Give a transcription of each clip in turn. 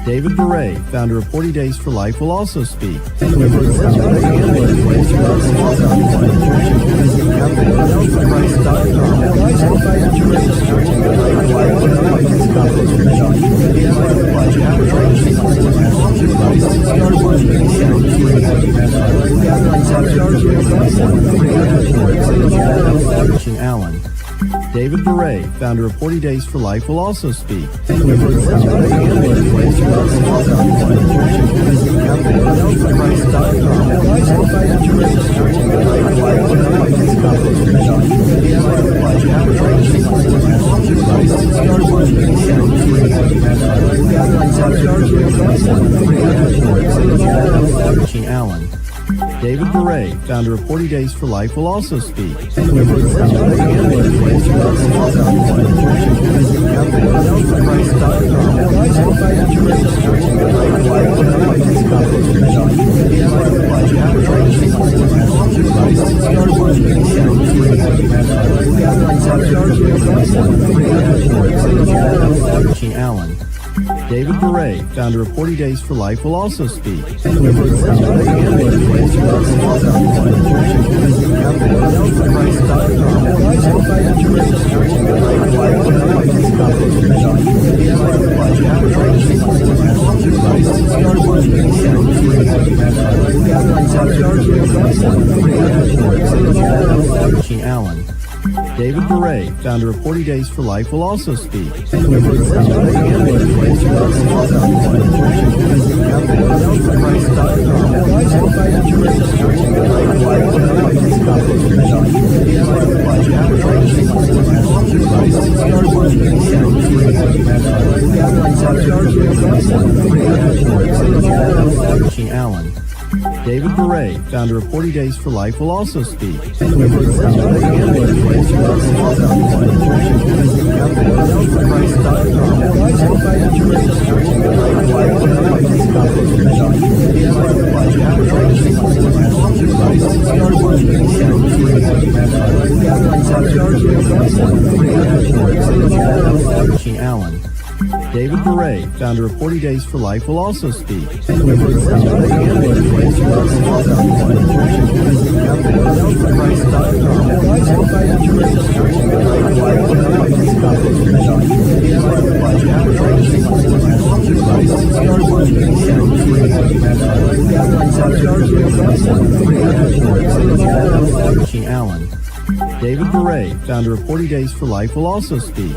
David Beret, founder of 40 Days for Life, will also speak. Allen. David Beret, founder of 40 Days for Life, will also speak. Allen. David Beret, founder of 40 Days for Life, will also speak. Allen. David Beret, founder of 40 Days for Life, will also speak. Allen. David Beret, founder of 40 Days for Life, will also speak. Allen. David Beret, founder of 40 Days for Life, will also speak. Allen. David Beret, founder of 40 Days for Life, will also speak. Allen. David Beret, founder of 40 Days for Life, will also speak.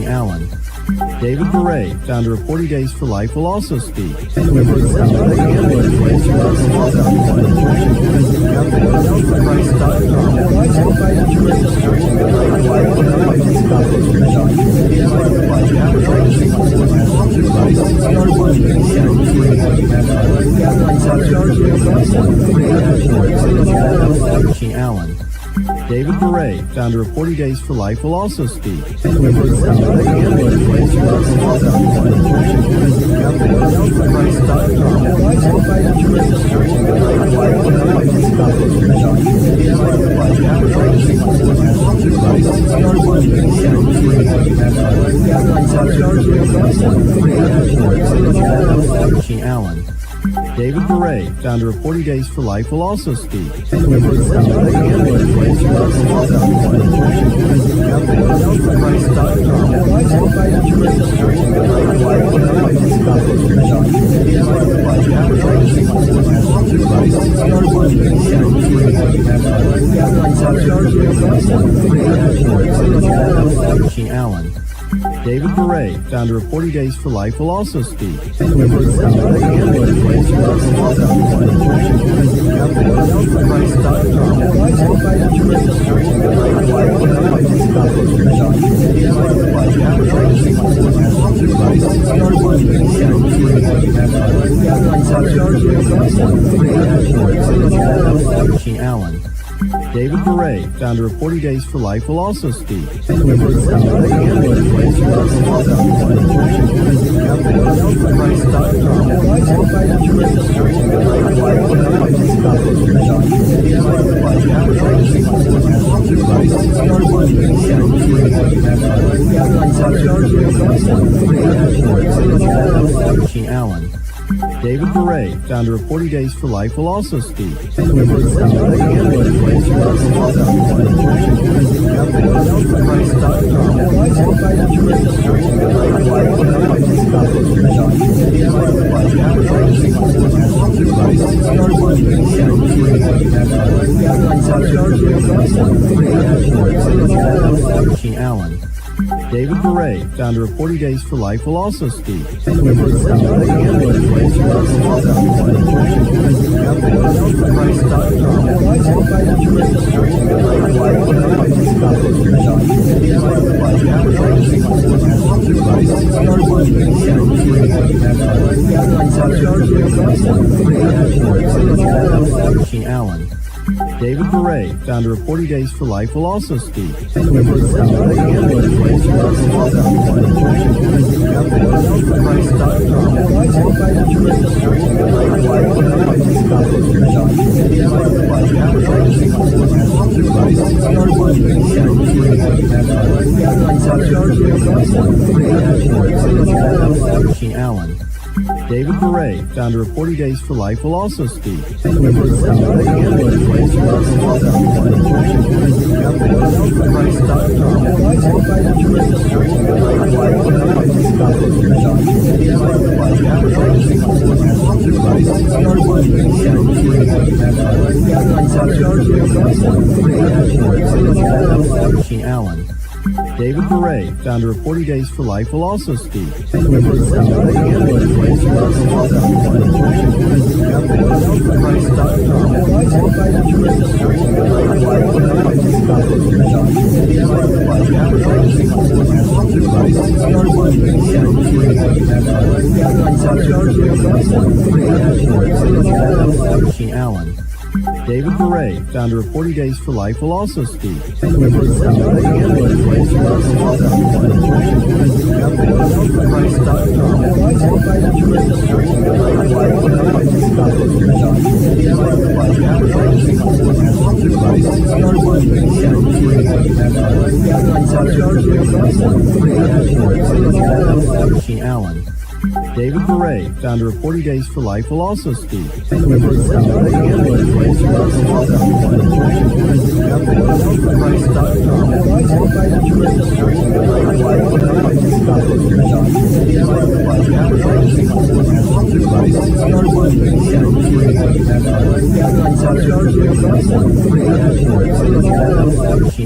Allen. David Beret, founder of 40 Days for Life, will also speak. Allen. David Beret, founder of 40 Days for Life, will also speak. Allen. David Beret, founder of 40 Days for Life, will also speak. Allen. David Beret, founder of 40 Days for Life, will also speak. Allen. David Beret, founder of 40 Days for Life, will also speak. Allen. David Beret, founder of 40 Days for Life, will also speak. Allen. David Beret, founder of 40 Days for Life, will also speak. Allen. David Beret, founder of 40 Days for Life, will also speak. Allen. David Beret, founder of 40 Days for Life, will also speak. Allen. David Beret, founder of 40 Days for Life, will also speak. Allen. David Beret, founder of 40 Days for Life, will also speak. Allen. David Beret, founder of 40 Days for Life, will also speak.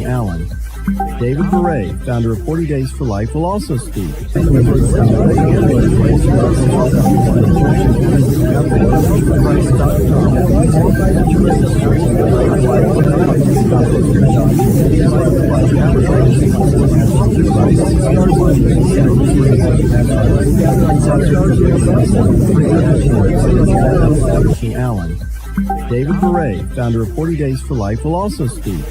Allen. David Beret, founder of 40 Days for Life, will also speak. Allen. David Beret, founder of 40 Days for Life, will also speak.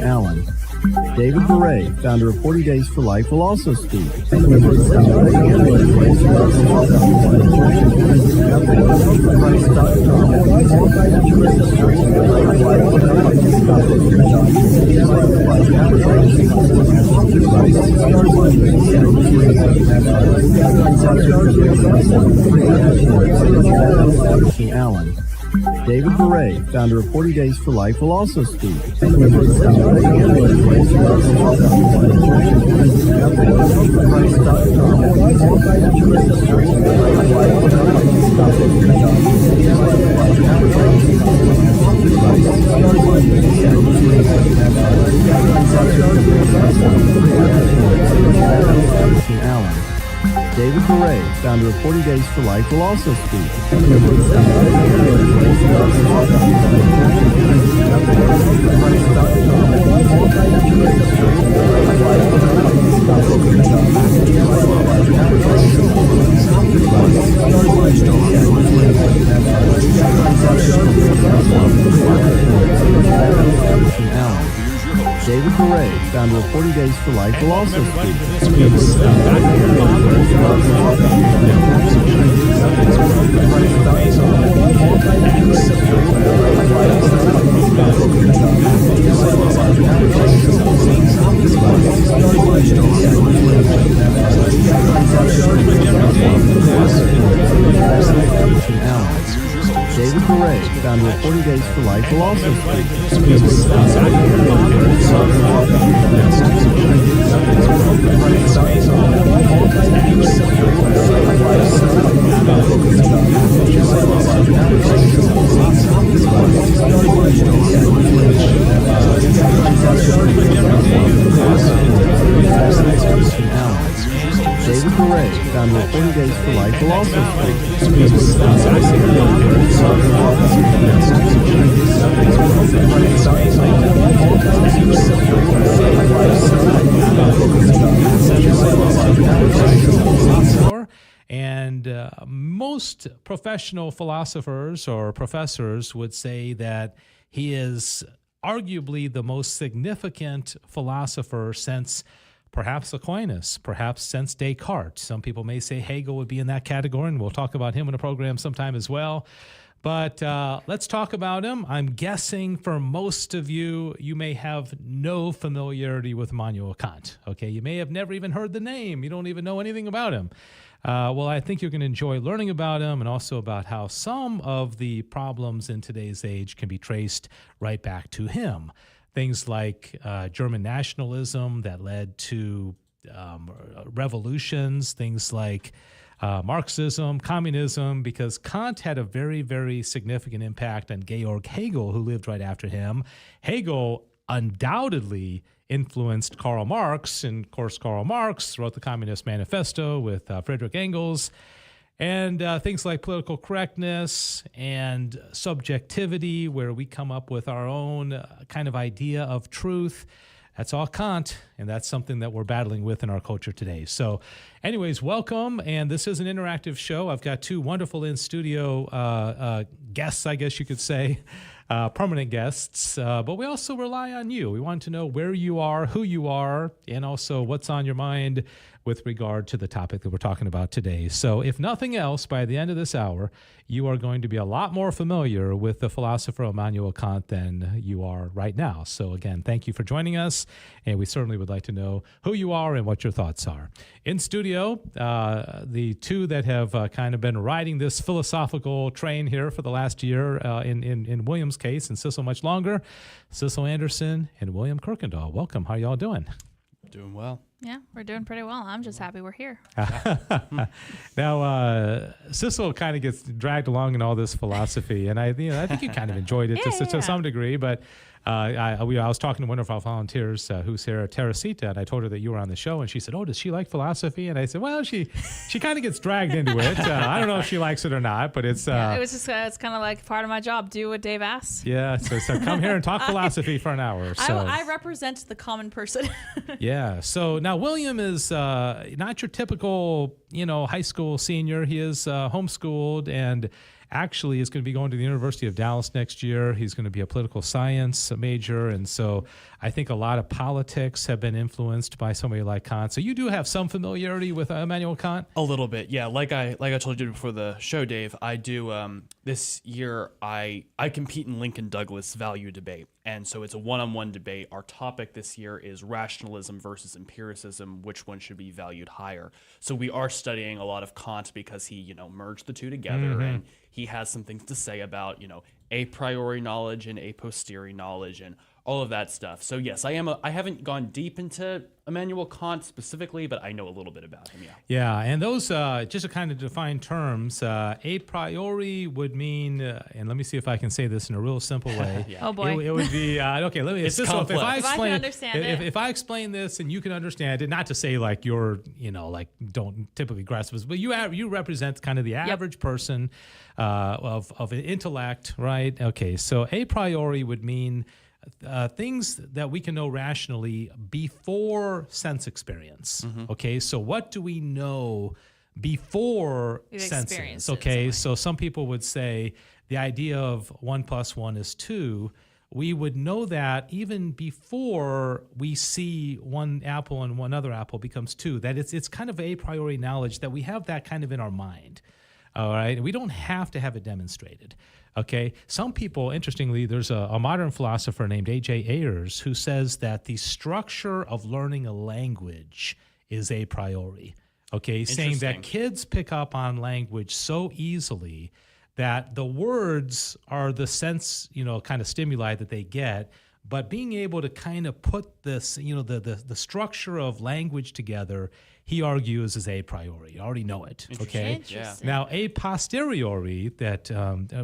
Allen. David Beret, founder of 40 Days for Life, will also speak. Allen. David Beret, founder of 40 Days for Life, will also speak. David David Beret, founder of 40 Days for Life, will also speak. David Beret, founder of 40 Days for Life, will also speak. David Beret, founder of 40 Days for Life, will also speak. David Beret, founder of 40 Days for Life, will also speak. And most professional philosophers or professors would say that he is arguably the most significant philosopher since perhaps Aquinas, perhaps since Descartes. Some people may say Hegel would be in that category, and we'll talk about him in a program sometime as well. But let's talk about him. I'm guessing for most of you, you may have no familiarity with Immanuel Kant. Okay, you may have never even heard the name. You don't even know anything about him. Well, I think you're going to enjoy learning about him and also about how some of the problems in today's age can be traced right back to him. Things like German nationalism that led to revolutions, things like Marxism, communism, because Kant had a very, very significant impact on Georg Hegel, who lived right after him. Hegel undoubtedly influenced Karl Marx, and of course Karl Marx wrote the Communist Manifesto with Friedrich Engels, and things like political correctness and subjectivity, where we come up with our own kind of idea of truth. That's all Kant, and that's something that we're battling with in our culture today. So anyways, welcome, and this is an interactive show. I've got two wonderful in-studio guests, I guess you could say, permanent guests, but we also rely on you. We want to know where you are, who you are, and also what's on your mind with regard to the topic that we're talking about today. So if nothing else, by the end of this hour, you are going to be a lot more familiar with the philosopher Immanuel Kant than you are right now. So again, thank you for joining us, and we certainly would like to know who you are and what your thoughts are. In studio, the two that have kind of been riding this philosophical train here for the last year, in William's case, and Cecil much longer, Cecil Anderson and William Kirkendall. Welcome. How are y'all doing? Doing well. Yeah, we're doing pretty well. I'm just happy we're here. Now, Cecil kind of gets dragged along in all this philosophy, and I think you kind of enjoyed it to some degree, but I was talking to one of our volunteers who's here, Teresita, and I told her that you were on the show, and she said, "Oh, does she like philosophy?" And I said, "Well, she kind of gets dragged into it. I don't know if she likes it or not, but it's it was just it's kind of like part of my job. Do what Dave asks. Yeah, so come here and talk philosophy for an hour. So I represent the common person. Yeah. So now William is not your typical high school senior. He is homeschooled and actually is going to be going to the University of Dallas next year. He's going to be a political science major. And so I think a lot of politics have been influenced by somebody like Kant. So you do have some familiarity with Immanuel Kant? A little bit, yeah. Like I told you before the show, Dave, I do this year I compete in Lincoln Douglas value debate. And so it's a one-on-one debate. Our topic this year is rationalism versus empiricism. Which one should be valued higher? So we are studying a lot of Kant because he, merged the two together, and he has some things to say about, a priori knowledge and a posteriori knowledge, and all of that stuff. So yes, I haven't gone deep into Immanuel Kant specifically, but I know a little bit about him. Yeah. Yeah, and those just to kind of define terms, a priori would mean, and let me see if I can say this in a real simple way. Oh boy. It would be okay. Let me. It's this, complex. If I If I can explain, understand it. if I explain this and you can understand it, not to say like you're, like don't typically grasp this, but you represent kind of the average person of an intellect, right? Okay, so a priori would mean things that we can know rationally before sense experience. Okay, so what do we know before We've senses? experienced it Okay, in so some people would say the idea of 1 + 1 is 2. We would know that even before we see one apple and one other apple becomes 2. That it's kind of a priori knowledge that we have that kind of in our mind. All right, we don't have to have it demonstrated. Okay, some people, interestingly, there's a modern philosopher named A.J. Ayers who says that the structure of learning a language is a priori. Okay, saying that Interesting. kids pick up on language so easily that the words are the sense, kind of stimuli that they get, but being able to kind of put this, the structure of language together, he argues is a priori. You already know it. Okay. Interesting. Now, a posteriori that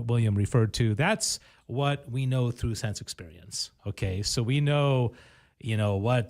William referred to, that's what we know through sense experience. Okay, so we know, what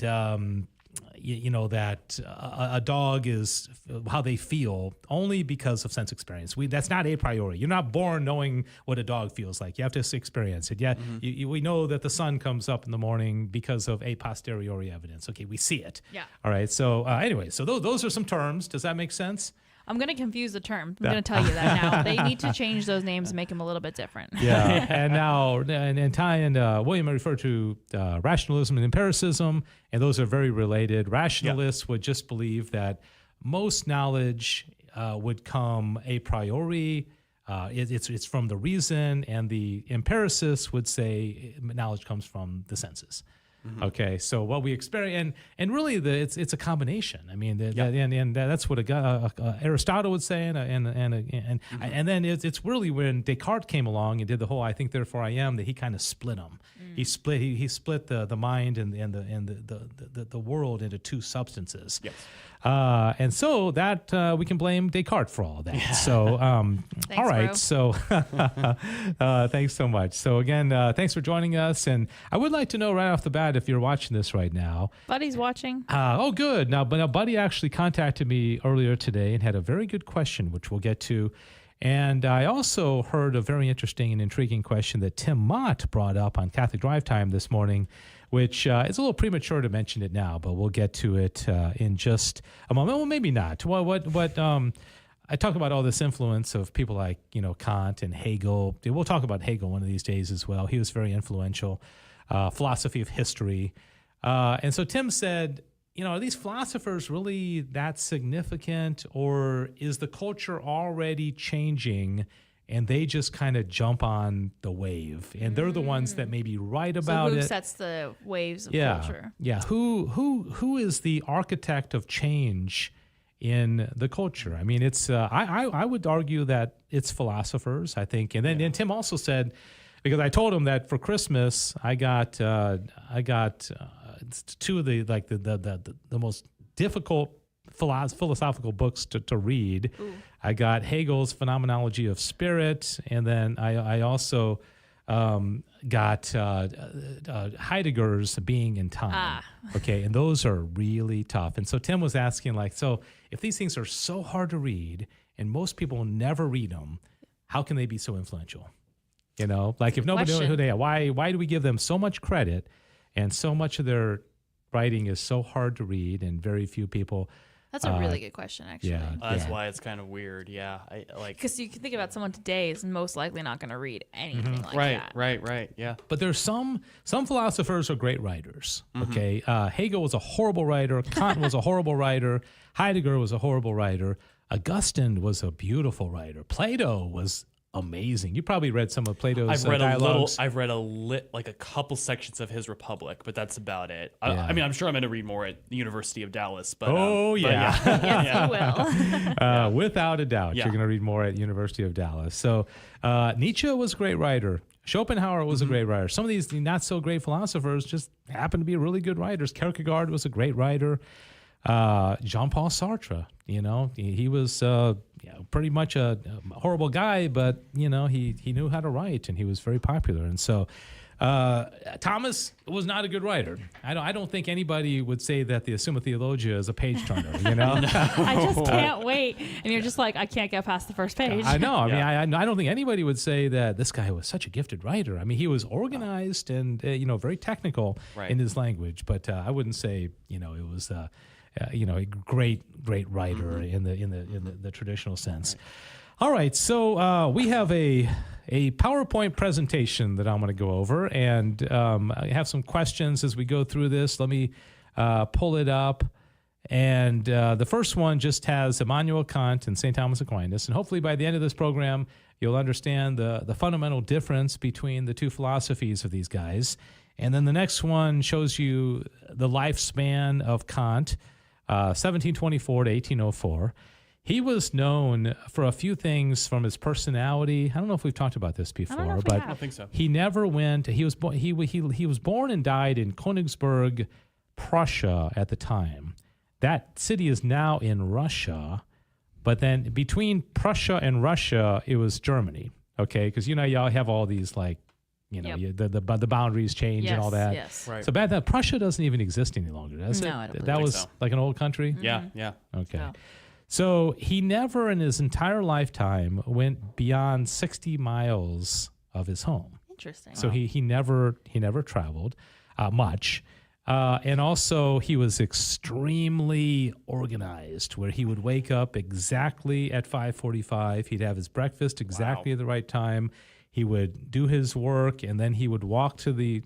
that a dog is how they feel only because of sense experience. That's not a priori. You're not born knowing what a dog feels like. You have to experience it. Yeah, we know that the sun comes up in the morning because of a posteriori evidence. Okay, we see it. Yeah. All right. So anyway, so those are some terms. Does that make sense? I'm going to confuse the term. I'm going to tell you that now. They need to change those names and make them a little bit different. Yeah, and now and Ty and William refer to rationalism and empiricism, and those are very related. Rationalists would just believe that most knowledge would come a priori. It's from the reason, and the empiricists would say knowledge comes from the senses. Okay, so what we experience, and really, it's a combination. I mean, and that's what Aristotle would say, and then it's really when Descartes came along and did the whole "I think therefore I am" that he kind of split them. He split the mind and the world into two substances. Yes. And so that we can blame Descartes for all of that. Yeah. So, all right. bro. So, thanks so much. So again, thanks for joining us. And I would like to know right off the bat if you're watching this right now. Buddy's watching. Oh, good. Now, Buddy actually contacted me earlier today and had a very good question, which we'll get to. And I also heard a very interesting and intriguing question that Tim Mott brought up on Catholic Drive Time this morning, which is a little premature to mention it now, but we'll get to it in just a moment. Well, maybe not. I talk about all this influence of people like, Kant and Hegel. We'll talk about Hegel one of these days as well. He was very influential. Philosophy of history. And so Tim said, are these philosophers really that significant, or is the culture already changing and they just kind of jump on the wave, and they're the ones that maybe write about So who it? sets the waves of Yeah, culture? yeah. Who is the architect of change in the culture? I mean, it's I would argue that it's philosophers, I think, and then and Tim also said, because I told him that for Christmas I got two of the most difficult philosophical books to read. Ooh. I got Hegel's Phenomenology of Spirit, and then I also got Heidegger's Being and Time. Okay, and those are really tough. And so Tim was asking, so if these things are so hard to read and most people never read them, how can they be so influential? If nobody knows who they are, why do we give them so much credit, and so much of their writing is so hard to read and very few people? That's a really good question, actually. Yeah. That's why it's kind of weird. Yeah. Because you can think about someone today is most likely not going to read anything like that. Right. Yeah. But there's some philosophers are great writers. Okay, Hegel was a horrible writer. Kant was a horrible writer. Heidegger was a horrible writer. Augustine was a beautiful writer. Plato was amazing. You probably read some of Plato's I've read dialogues. I've read like a couple sections of his Republic, but that's about it. Yeah. I mean, I'm sure I'm going to read more at the University of Dallas. But Yes, you will. Without a doubt, Yeah. you're going to read more at University of Dallas. So Nietzsche was a great writer. Schopenhauer was a great writer. Some of these not so great philosophers just happen to be really good writers. Kierkegaard was a great writer. Jean-Paul Sartre, he was pretty much a horrible guy, but he knew how to write, and he was very popular. And so Thomas was not a good writer. I don't think anybody would say that the Summa Theologia is a page turner. I just can't wait. And you're just like, I can't get past the first page. I know. I mean, I don't think anybody would say that this guy was such a gifted writer. I mean, he was organized and very technical in his language, but I wouldn't say it was a great writer in the traditional sense. All right, so we have a PowerPoint presentation that I'm going to go over, and I have some questions as we go through this. Let me pull it up. And the first one just has Immanuel Kant and St. Thomas Aquinas, and hopefully by the end of this program, you'll understand the fundamental difference between the two philosophies of these guys. And then the next one shows you the lifespan of Kant, 1724 to 1804. He was known for a few things from his personality. I don't know if we've talked about this before, but I don't think so. he never went. He was born and died in Königsberg, Prussia at the time. That city is now in Russia, but then between Prussia and Russia, it was Germany. Okay, because y'all have all these the boundaries change and all that. Yes. Right. So bad that Prussia doesn't even exist any longer, does it? No, I don't That believe was so. like an old country. Yeah, yeah. Okay. So. So he never in his entire lifetime went beyond 60 miles of his home. Interesting. So he never traveled much. And also he was extremely organized, where he would wake up exactly at 5:45. He'd have his breakfast exactly at the right time. He would do his work, and then he would walk to the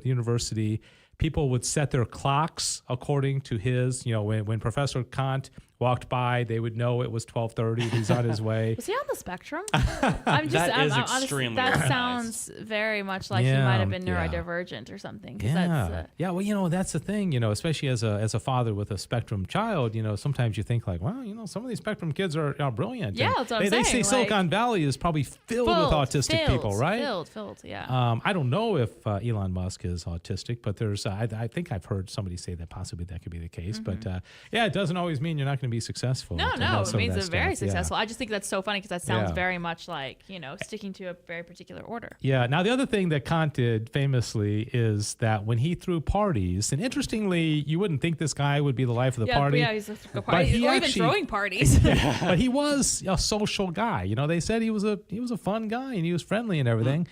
university. People would set their clocks according to his, when Professor Kant walked by, they would know it was 12:30. He's on his way. Was he on the spectrum? That is extremely That organized. sounds very much like he Yeah, might have been yeah. neurodivergent or something. 'Cause Yeah. that's, Well, that's the thing, especially as a father with a spectrum child, sometimes you think like, well, some of these spectrum kids are brilliant. Yeah, And that's what I'm they say saying, Silicon Valley is probably filled with autistic people, right? Filled, yeah. I don't know if Elon Musk is autistic, but there's I think I've heard somebody say that possibly that could be the case. But it doesn't always mean you're not going to be successful. No, to have it some of means that it's very stuff. Yeah. successful. I just think that's so funny because that sounds Yeah. very much like, sticking to a very particular order. Yeah. Now, the other thing that Kant did famously is that when he threw parties, and interestingly, you wouldn't think this guy would be the life of the party. Yeah, he's a But party, he or actually- even throwing parties. But he was a social guy. They said he was a fun guy and he was friendly and everything.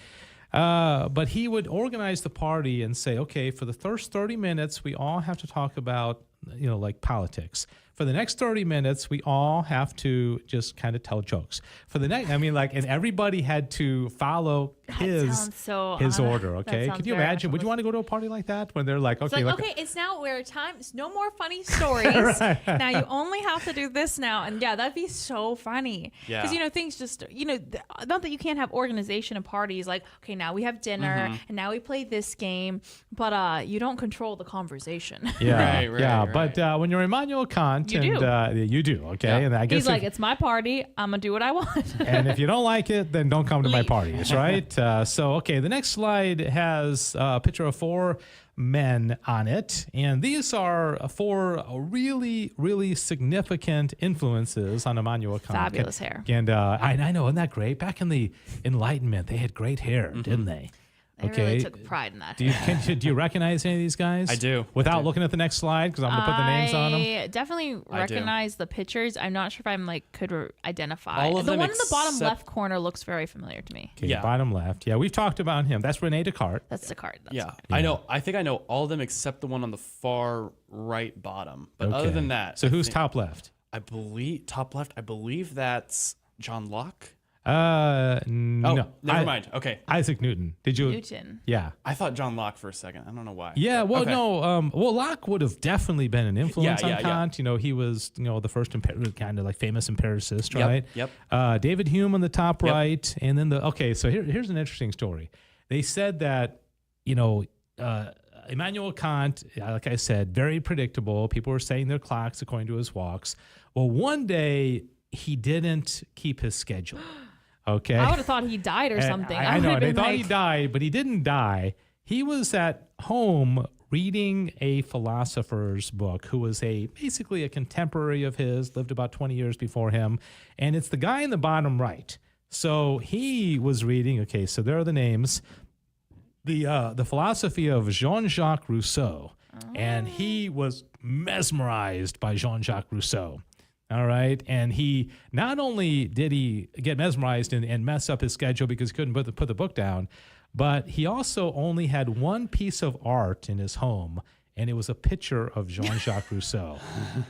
But he would organize the party and say, okay, for the first 30 minutes, we all have to talk about, like politics. For the next 30 minutes, we all have to just kind of tell jokes. For the next, and everybody had to follow sounds so his odd. order. That Okay, sounds could you very imagine? Would you unrealistic. want to go to a party like that when they're like, okay, It's like, look, okay, it's now where it's no more funny stories. Now you only have to do this now. And yeah, that'd be so funny. Yeah. Because, things just, not that you can't have organization of parties. Like, okay, now we have dinner and now we play this game, but you don't control the conversation. yeah, Right, yeah. right. But when you're Immanuel Kant, You and do. you do, okay, Yeah. and I guess He's like, it's my party. I'm going to do what I want. and if you don't like it, then don't come to my Leave. parties, right? Okay, the next slide has a picture of 4 men on it, and these are 4 really, really significant influences on Immanuel Kant. Fabulous hair. And I know, isn't that great? Back in the Enlightenment, they had great hair, didn't they? They really took pride in that. Do you recognize any of these guys? I do. Without looking at the next slide, because I'm going to put the names on them. I definitely I do. recognize the pictures. I'm not sure if I'm could identify. All of the them one in the bottom except- left corner looks very familiar to me. Okay, Yeah. bottom left. Yeah, we've talked about him. That's Rene Descartes. That's Descartes. That's Yeah, I know. I think I know all of them except the one on the far right bottom. But other Okay. than that, So I who's think- top left? I believe top left. I believe that's John Locke. No. never mind. Okay. Isaac Newton. Did you? Newton. Yeah. I thought John Locke for a second. I don't know why. Yeah, well, Okay. no. Well, Locke would have definitely been an influence Yeah, on yeah, yeah. Kant. You know, he was, the first kind of like famous empiricist, Yep, right? yep. David Hume on the top Yep. right, and then so here's an interesting story. They said that, Immanuel Kant, like I said, very predictable. People were saying their clocks according to his walks. Well, one day he didn't keep his schedule. Okay. I would have thought he died or And something. I know. would've They been thought like, he died, but he didn't die. He was at home reading a philosopher's book who was basically a contemporary of his, lived about 20 years before him. And it's the guy in the bottom right. So he was reading, so there are the names. The philosophy of Jean-Jacques Rousseau. And he was mesmerized by Jean-Jacques Rousseau. All right. And he not only did he get mesmerized and mess up his schedule because he couldn't put the book down, but he also only had one piece of art in his home, and it was a picture of Jean-Jacques Rousseau.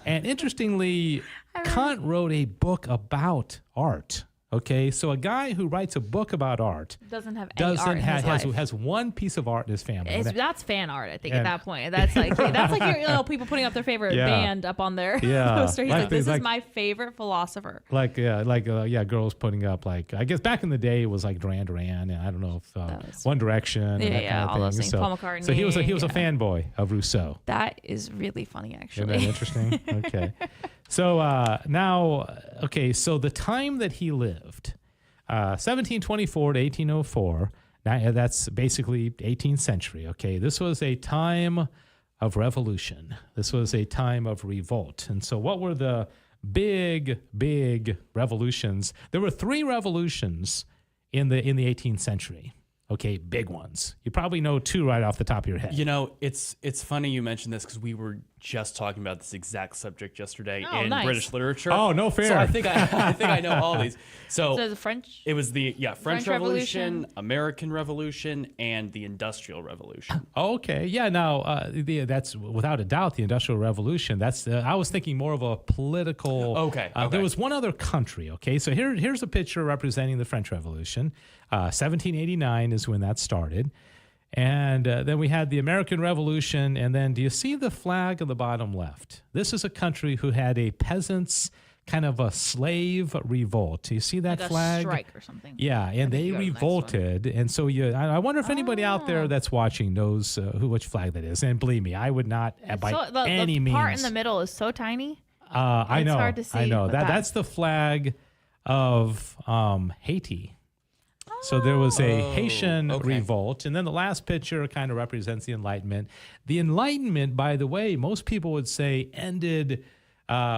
And interestingly, Kant wrote a book about art. Okay, so a guy who writes a book about art doesn't have any art in his life. has one piece of art in his family. That's fan art, I think, at And- that point. That's like your people putting up their favorite Yeah. band up on their Yeah. poster. He's like, this Like- is my favorite philosopher. Girls putting up I guess back in the day it was like Duran Duran, and I don't know if Those. One Direction, and that kind of all thing. those things. So, Paul McCartney. so he was a yeah. fanboy of Rousseau. That is really funny, Isn't actually. that interesting? Okay. So so the time that he lived, 1724 to 1804, that's basically 18th century, okay? This was a time of revolution. This was a time of revolt. And so what were the big revolutions? There were 3 revolutions in the 18th century. Okay, big ones. You probably know 2 right off the top of your head. It's funny you mentioned this because we were just talking about this exact subject yesterday Oh, in nice. British literature. Oh, no fair. So I think I know all these. So So the French. it was the French French Revolution, Revolution. American Revolution, and the Industrial Revolution. Okay, yeah. Now, that's without a doubt the Industrial Revolution. That's I was thinking more of a political. Okay. There was one other country. Okay, so here's a picture representing the French Revolution. 1789 is when that started, and then we had the American Revolution. And then, do you see the flag on the bottom left? This is a country who had a peasants' kind of a slave revolt. Do you see that Like a flag? strike or something. Yeah, and they you go to the next one. revolted, and so I wonder if anybody out there that's watching knows which flag that is. And believe me, I would not by the any part means. in the middle is so tiny. I It's know, hard to see I know with that that. that's the flag of Haiti. So there was a Haitian okay. revolt, and then the last picture kind of represents the Enlightenment. The Enlightenment, by the way, most people would say ended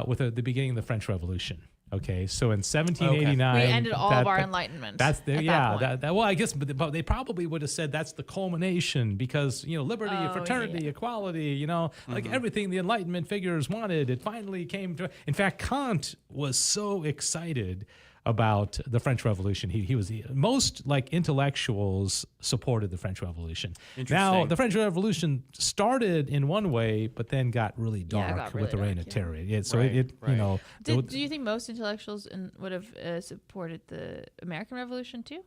with the beginning of the French Revolution. Okay, so in 1789, We ended all of our enlightenment. That's the at yeah. That point. Well, I guess, but they probably would have said that's the culmination because liberty, fraternity, yeah. equality, like everything the Enlightenment figures wanted, it finally came to. In fact, Kant was so excited about the French Revolution. He was most intellectuals supported the French Revolution. Now, Interesting. the French Revolution started in one way, but then got really dark it got really with the Reign dark, of yeah. Terror. So Right. Do you think most intellectuals would have supported the American Revolution too?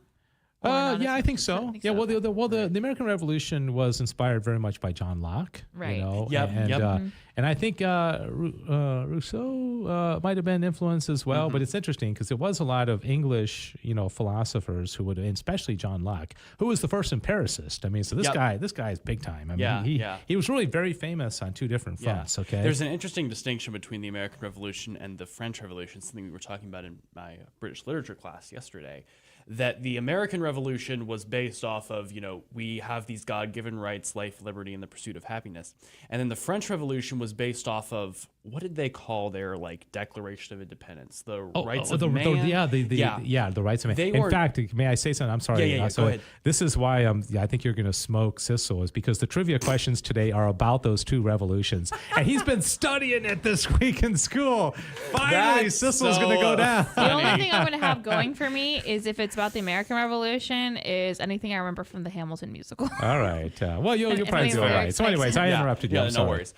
Or not Yeah, as I think much? so. think Yeah, so. the American Revolution was inspired very much by John Locke. Right. Yep, And, yep. and I think Rousseau might have been influenced as well. But it's interesting because there was a lot of English, philosophers who would, and especially John Locke, who was the first empiricist. I mean, so this Yep. guy is big time. I mean, Yeah, he was really very famous on 2 different fronts. Okay. There's an interesting distinction between the American Revolution and the French Revolution, something we were talking about in my British literature class yesterday, that the American Revolution was based off of, we have these God-given rights, life, liberty, and the pursuit of happiness. And then the French Revolution was based off of, what did they call their Declaration of Independence? The rights of man? The rights of man. They In were- fact, may I say something? I'm sorry. Yeah, So go ahead. this is why I think you're going to smoke Sissel, is because the trivia questions today are about those 2 revolutions. And he's been studying it this week in school. Finally, That's Sissel's so going to go down. The only thing I'm going to have going for me is if it's about the American Revolution, is anything I remember from the Hamilton musical. All right. Well, you'll If probably any do all right. lyrics So make anyways, I sense. interrupted you. Yeah, I'm no sorry. worries.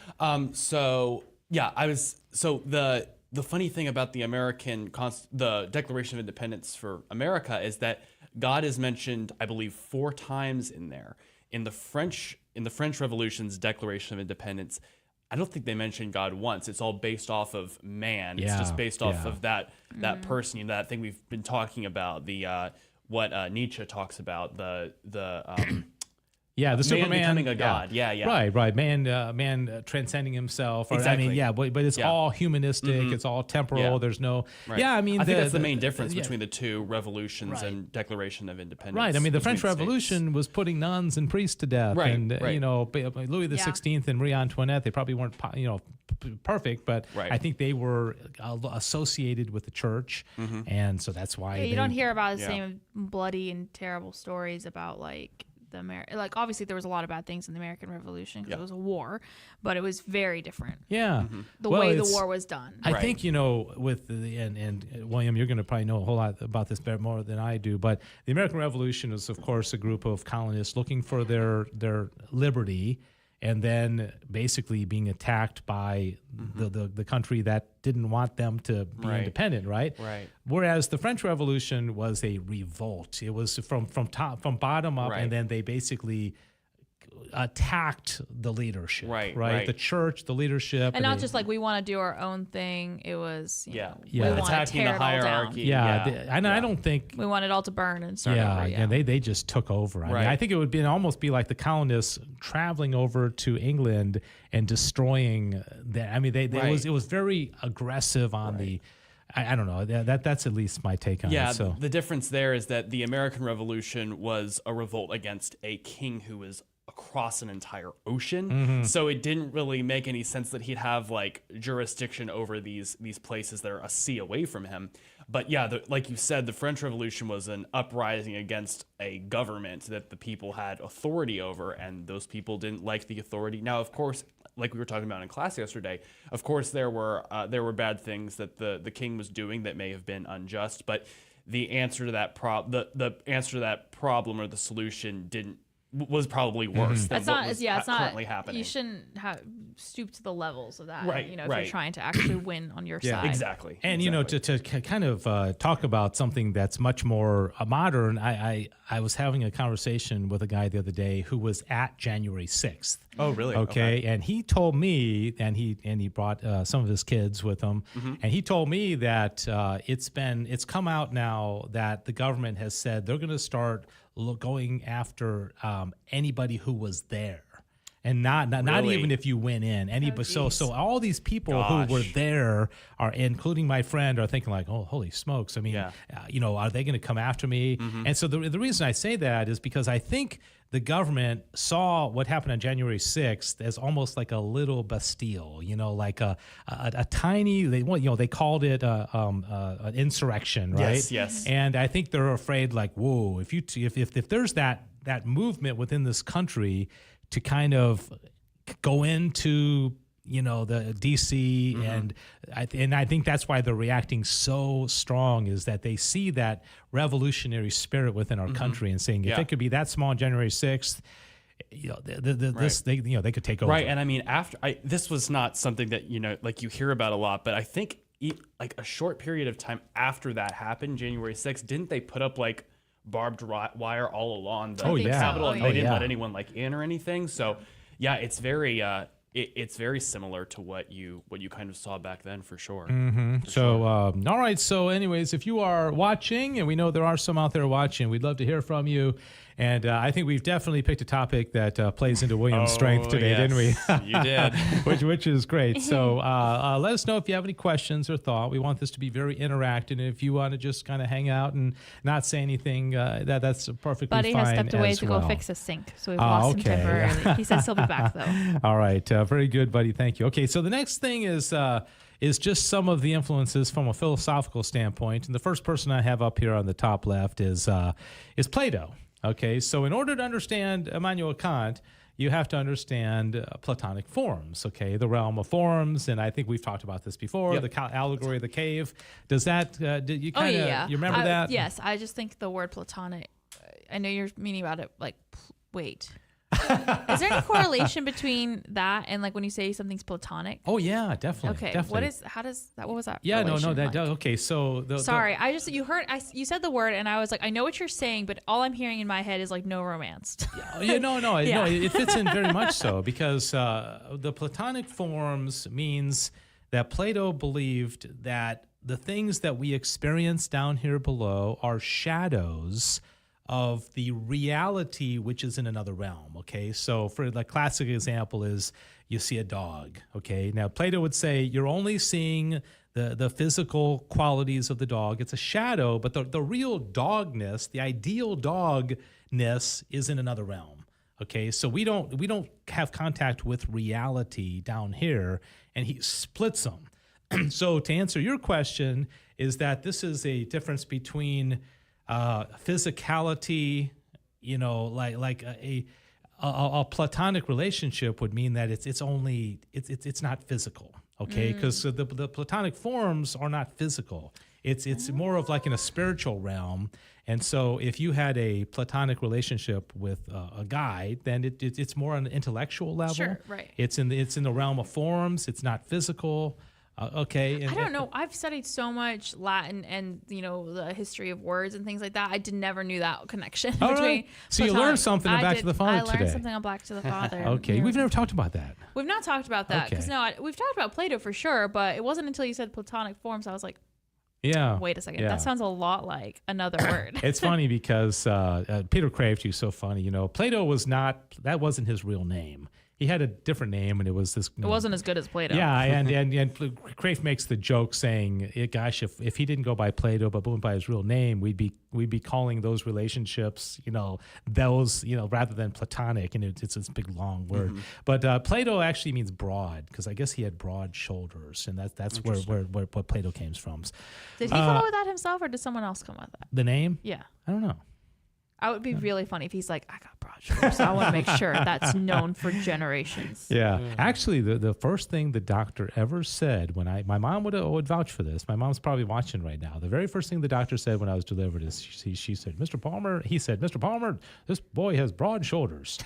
the funny thing about the the Declaration of Independence for America is that God is mentioned, I believe, 4 times in there. In the French Revolution's Declaration of Independence, I don't think they mention God once. It's all based off of man. It's just based off of that person, that thing we've been talking about, the what Nietzsche talks about, the the man Superman becoming a god. Yeah. Right. Man transcending himself. Or, Exactly. I mean, but it's all humanistic. It's all temporal. Yeah. There's no. Right. Yeah, I mean, I think that's the main difference yeah. between the two revolutions and Declaration of Independence. Right. I mean, the between French Revolution was putting nuns and priests to death, Right, and right. Louis the 16th and Marie Antoinette. They probably weren't, perfect, but Right. I think they were associated with the church, and so that's why You don't hear about the Yeah. same bloody and terrible stories about like obviously there was a lot of bad things in the American Revolution because it was a war, but it was very different. Yeah. The Well, way the it's- war was done. I Right. think, with the and William, you're going to probably know a whole lot about this better more than I do, but the American Revolution is, of course, a group of colonists looking for their liberty, and then basically being attacked by the country that didn't want them to be Right. independent, right? Right. Whereas the French Revolution was a revolt. It was from bottom up, Right. and then they basically attacked the leadership, Right. The church, the leadership, And not they- just like we want to do our own thing. It was, Yeah. we want to Attacking tear the it all down. hierarchy. Yeah, and I don't think. We want it all to burn and start Yeah, over. yeah, they just took over. I mean, Right. I think it would almost be like the colonists traveling over to England and destroying that. I mean, it was very aggressive on the. I don't know. That's at least my take on Yeah, it. So the difference there is that the American Revolution was a revolt against a king who was across an entire ocean. So it didn't really make any sense that he'd have like jurisdiction over these places that are a sea away from him. But yeah, like you said, the French Revolution was an uprising against a government that the people had authority over, and those people didn't like the authority. Now, of course, like we were talking about in class yesterday, of course there were bad things that the king was doing that may have been unjust, but the answer to that the answer to that problem or the solution was probably worse than It's what not. was Yeah, it's not. currently happening. You shouldn't stoop to the levels of that. Right, If you're right. trying to actually win on your side. Exactly. And exactly. to kind of talk about something that's much more modern, I was having a conversation with a guy the other day who was at January 6th. Oh, really? Okay, and he told me, and he brought some of his kids with him, and he told me that it's come out now that the government has said they're going to start going after anybody who was there. And not Really? even if you went in. Anybody, so geez. all these people Gosh. who were there are, including my friend, are thinking like, oh, holy smokes! I mean, Yeah. Are they going to come after me? And so the reason I say that is because I think the government saw what happened on January 6th as almost like a little Bastille, like a tiny. They called it an insurrection, right? Yes, yes. And I think they're afraid, like, whoa, if there's that movement within this country to kind of go into the DC, and I think that's why they're reacting so strong, is that they see that revolutionary spirit within our country and saying if it could be that small on January 6th, they could take over. Right, and I mean, this was not something that like you hear about a lot, but I think like a short period of time after that happened, January 6th, didn't they put up like barbed wire all along the Capitol, and they didn't let anyone like in or anything? So yeah, it's very it's very similar to what you kind of saw back then, for sure. All right. So anyways, if you are watching, and we know there are some out there watching, we'd love to hear from you. And I think we've definitely picked a topic that plays into William's strength today, yes, didn't we? You did. which is great. So let us know if you have any questions or thought. We want this to be very interactive. And if you want to just kind of hang out and not say anything, that's perfectly Buddy fine. has stepped away as to well. go fix a sink, so we've lost him okay. temporarily. He says he'll be back though. All right. Very good, buddy. Thank you. Okay. So the next thing is just some of the influences from a philosophical standpoint. And the first person I have up here on the top left is Plato. Okay. So in order to understand Immanuel Kant, you have to understand Platonic forms, okay, the realm of forms. And I think we've talked about this before, the allegory of the cave. Does that, did you kind of, you remember that? Yes, I just think the word Platonic, I know you're meaning about it like, wait. Is there any correlation between that and like when you say something's platonic? Oh yeah, definitely. Okay. Definitely. What was that? Yeah, no, relation that like? does. Okay, so Sorry, you said the word and I was like, I know what you're saying, but all I'm hearing in my head is like no romance. Yeah, no, Yeah. it fits in very much so because the Platonic forms means that Plato believed that the things that we experience down here below are shadows of the reality which is in another realm. Okay, so for the classic example is you see a dog. Okay, now Plato would say you're only seeing the physical qualities of the dog. It's a shadow, but the real dogness, the ideal dogness, is in another realm. Okay, so we don't have contact with reality down here, and he splits them. So to answer your question is that this is a difference between physicality, like a platonic relationship would mean that it's not physical, okay? Because the platonic forms are not physical. It's more of like in a spiritual realm. And so if you had a platonic relationship with a guy, then it's more on an intellectual level. Sure, right. It's in the realm of forms. It's not physical. Okay. I don't know. I've studied so much Latin and the history of words and things like that. I never knew that connection between. Right. So you platonic. learned something on Back to the Father I learned today. something on Back to the Father. Okay, we've never talked about that. We've not talked about that because Okay. we've talked about Plato for sure, but it wasn't until you said platonic forms I was like, Yeah. wait a second, Yeah. that sounds a lot like another word. It's funny because Peter Kraft, he's so funny. Plato that wasn't his real name. He had a different name, and it was this. It wasn't as good as Plato. Yeah, and Kraft makes the joke saying, "Gosh, if he didn't go by Plato but went by his real name, we'd be calling those relationships, rather than platonic." And it's this big long word. Mm-hmm. But Plato actually means broad because I guess he had broad shoulders, and that's where Plato came from. Did he come up with that himself, or did someone else come up with that? The name? Yeah. I don't know. I would be really funny if he's like, I got broad shoulders. I want to make sure that's known for generations. Yeah. Actually, the first thing the doctor ever said when my mom would vouch for this. My mom's probably watching right now. The very first thing the doctor said when I was delivered is she said, Mr. Palmer, this boy has broad shoulders.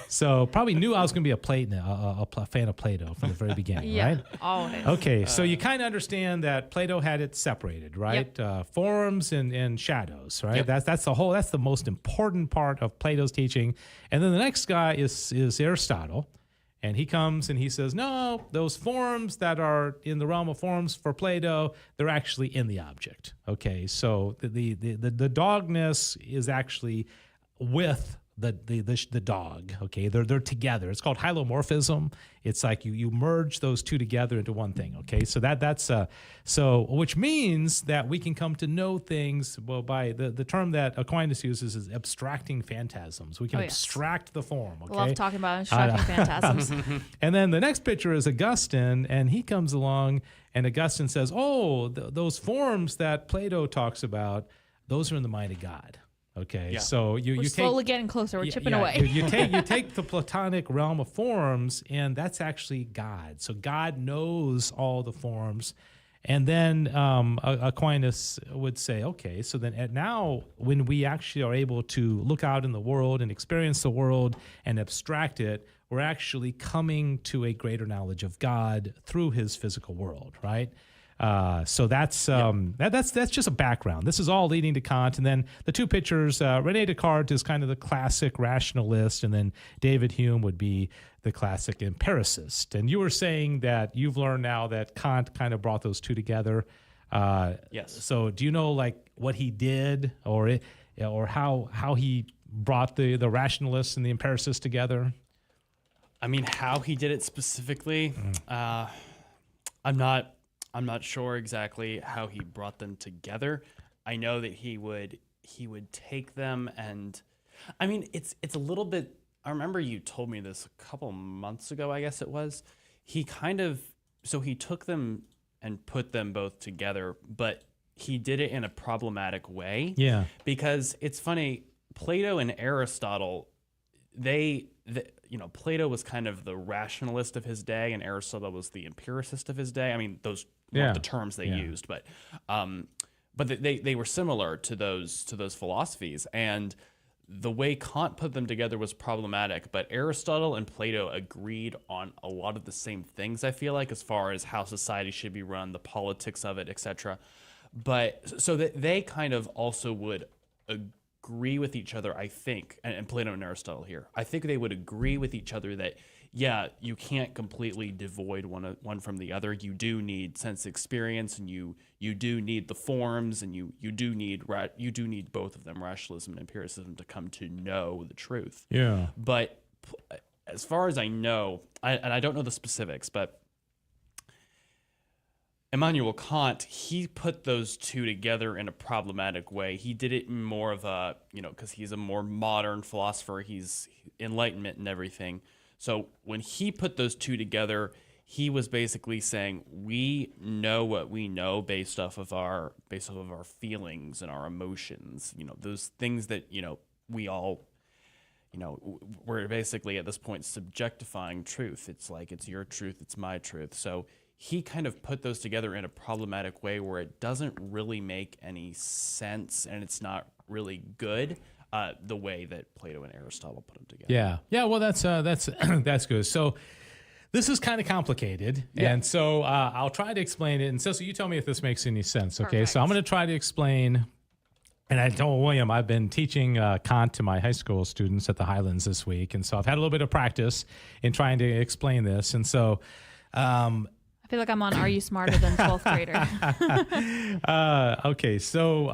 So probably knew I was going to be a fan of Plato from the very beginning, Yeah, right? always. Okay, so you kind of understand that Plato had it separated, right? Forms and shadows, right? Yep. That's the most important part of Plato's teaching. And then the next guy is Aristotle, and he comes and he says, no, those forms that are in the realm of forms for Plato, they're actually in the object. Okay, so the dogness is actually with the dog. Okay, they're together. It's called hylomorphism. It's like you merge those two together into one thing. Okay, so that's which means that we can come to know things by the term that Aquinas uses is abstracting phantasms. We can abstract the form. Okay, Love talking about abstracting phantasms. and then the next picture is Augustine, and he comes along, and Augustine says, "Oh, those forms that Plato talks about, those are in the mind of God." Okay, Yeah. so We're you slowly take getting closer. We're chipping yeah, away. you take the Platonic realm of forms, and that's actually God. So God knows all the forms, and then Aquinas would say, okay, so then now when we actually are able to look out in the world and experience the world and abstract it, we're actually coming to a greater knowledge of God through His physical world, right? So that's just a background. This is all leading to Kant, and then the two pictures. René Descartes is kind of the classic rationalist, and then David Hume would be the classic empiricist. And you were saying that you've learned now that Kant kind of brought those two together. Yes. So do you know like what he did, or how he brought the rationalists and the empiricists together? I mean, how he did it specifically, I'm not sure exactly how he brought them together. I know that he would take them, and I mean it's a little bit. I remember you told me this a couple months ago, I guess it was. He took them and put them both together, but he did it in a problematic way. Yeah. Because it's funny, Plato and Aristotle, Plato was kind of the rationalist of his day, and Aristotle was the empiricist of his day. I mean, those weren't the terms they used, but they were similar to those philosophies, and the way Kant put them together was problematic, but Aristotle and Plato agreed on a lot of the same things, I feel like, as far as how society should be run, the politics of it, etc. But so that they kind of also would agree with each other, I think, and Plato and Aristotle here, I think they would agree with each other that, yeah, you can't completely devoid one from the other. You do need sense experience, and you do need the forms, and you do need both of them, rationalism and empiricism, to come to know the truth. Yeah. But as far as I know, and I don't know the specifics, but Immanuel Kant, he put those two together in a problematic way. He did it in more of a, because he's a more modern philosopher, he's Enlightenment and everything. So when he put those two together, he was basically saying, we know what we know based off of our feelings and our emotions, those things that, we all, we're basically at this point subjectifying truth. It's like, it's your truth, it's my truth. So he kind of put those together in a problematic way where it doesn't really make any sense, and it's not really good. The way that Plato and Aristotle put them together. Yeah. Well, that's that's good. So this is kind of complicated, and so I'll try to explain it. And so you tell me if this makes any sense. Okay. Perfect. So I'm going to try to explain. And I told William I've been teaching Kant to my high school students at the Highlands this week, and so I've had a little bit of practice in trying to explain this. And so. I feel like I'm on Are You Smarter Than 12th Grader? Okay, so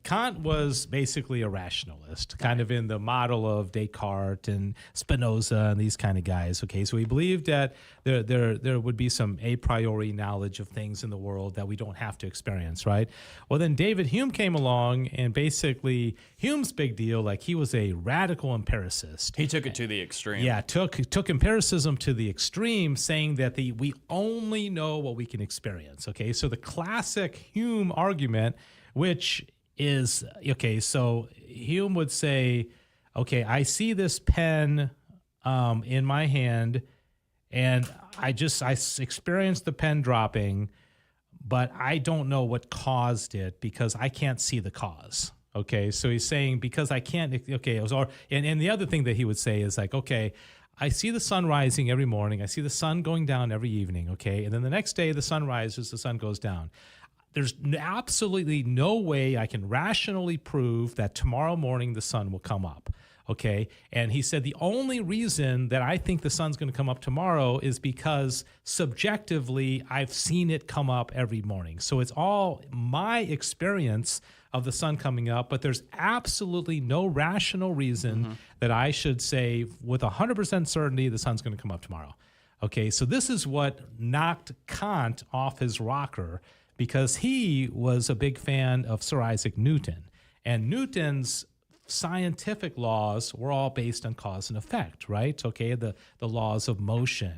Kant was basically a rationalist, kind of in the model of Descartes and Spinoza and these kind of guys. Okay, so he believed that there would be some a priori knowledge of things in the world that we don't have to experience, right? Well, then David Hume came along, and basically Hume's big deal, like he was a radical empiricist. He took it to the extreme. Yeah, took empiricism to the extreme, saying that we only know what we can experience. Okay, so the classic Hume argument, which is, okay, so Hume would say, okay, I see this pen in my hand, and I experienced the pen dropping, but I don't know what caused it because I can't see the cause. Okay, so he's saying because I can't, okay, and the other thing that he would say is like, okay, I see the sun rising every morning. I see the sun going down every evening, okay? And then the next day the sun rises, the sun goes down. There's absolutely no way I can rationally prove that tomorrow morning the sun will come up, okay? And he said the only reason that I think the sun's going to come up tomorrow is because subjectively I've seen it come up every morning. So it's all my experience of the sun coming up, but there's absolutely no rational reason that I should say with 100% certainty the sun's going to come up tomorrow. Okay, so this is what knocked Kant off his rocker, because he was a big fan of Sir Isaac Newton, and Newton's scientific laws were all based on cause and effect, right? Okay, the laws of motion,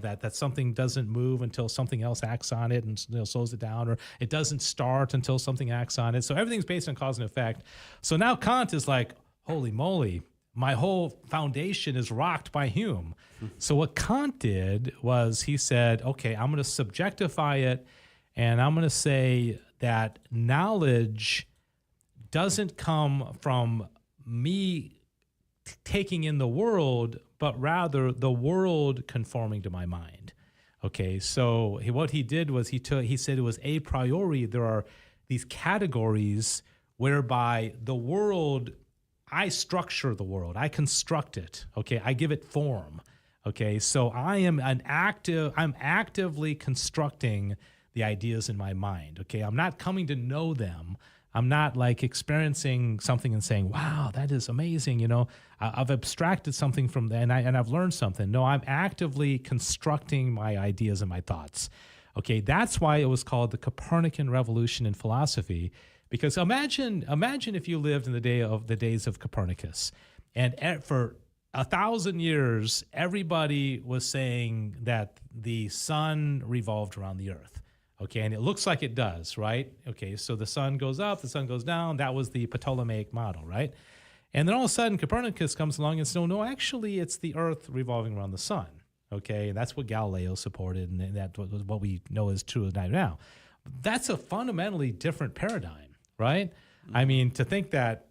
that something doesn't move until something else acts on it and slows it down, or it doesn't start until something acts on it. So everything's based on cause and effect. So now Kant is like, holy moly, my whole foundation is rocked by Hume. So what Kant did was he said, okay, I'm going to subjectify it, and I'm going to say that knowledge doesn't come from me taking in the world, but rather the world conforming to my mind. Okay, so what he did was he said it was a priori. There are these categories whereby the world, I structure the world, I construct it. Okay, I give it form. Okay, so I'm actively constructing the ideas in my mind. Okay, I'm not coming to know them. I'm not like experiencing something and saying, wow, that is amazing. I've abstracted something from that, and I've learned something. No, I'm actively constructing my ideas and my thoughts. Okay, that's why it was called the Copernican Revolution in philosophy, because imagine if you lived in the days of Copernicus, and for 1,000 years, everybody was saying that the sun revolved around the earth. Okay, and it looks like it does, right? Okay, so the sun goes up, the sun goes down. That was the Ptolemaic model, right? And then all of a sudden, Copernicus comes along and says, no, actually, it's the earth revolving around the sun. Okay, and that's what Galileo supported, and that was what we know is true now. That's a fundamentally different paradigm, right? I mean, to think that,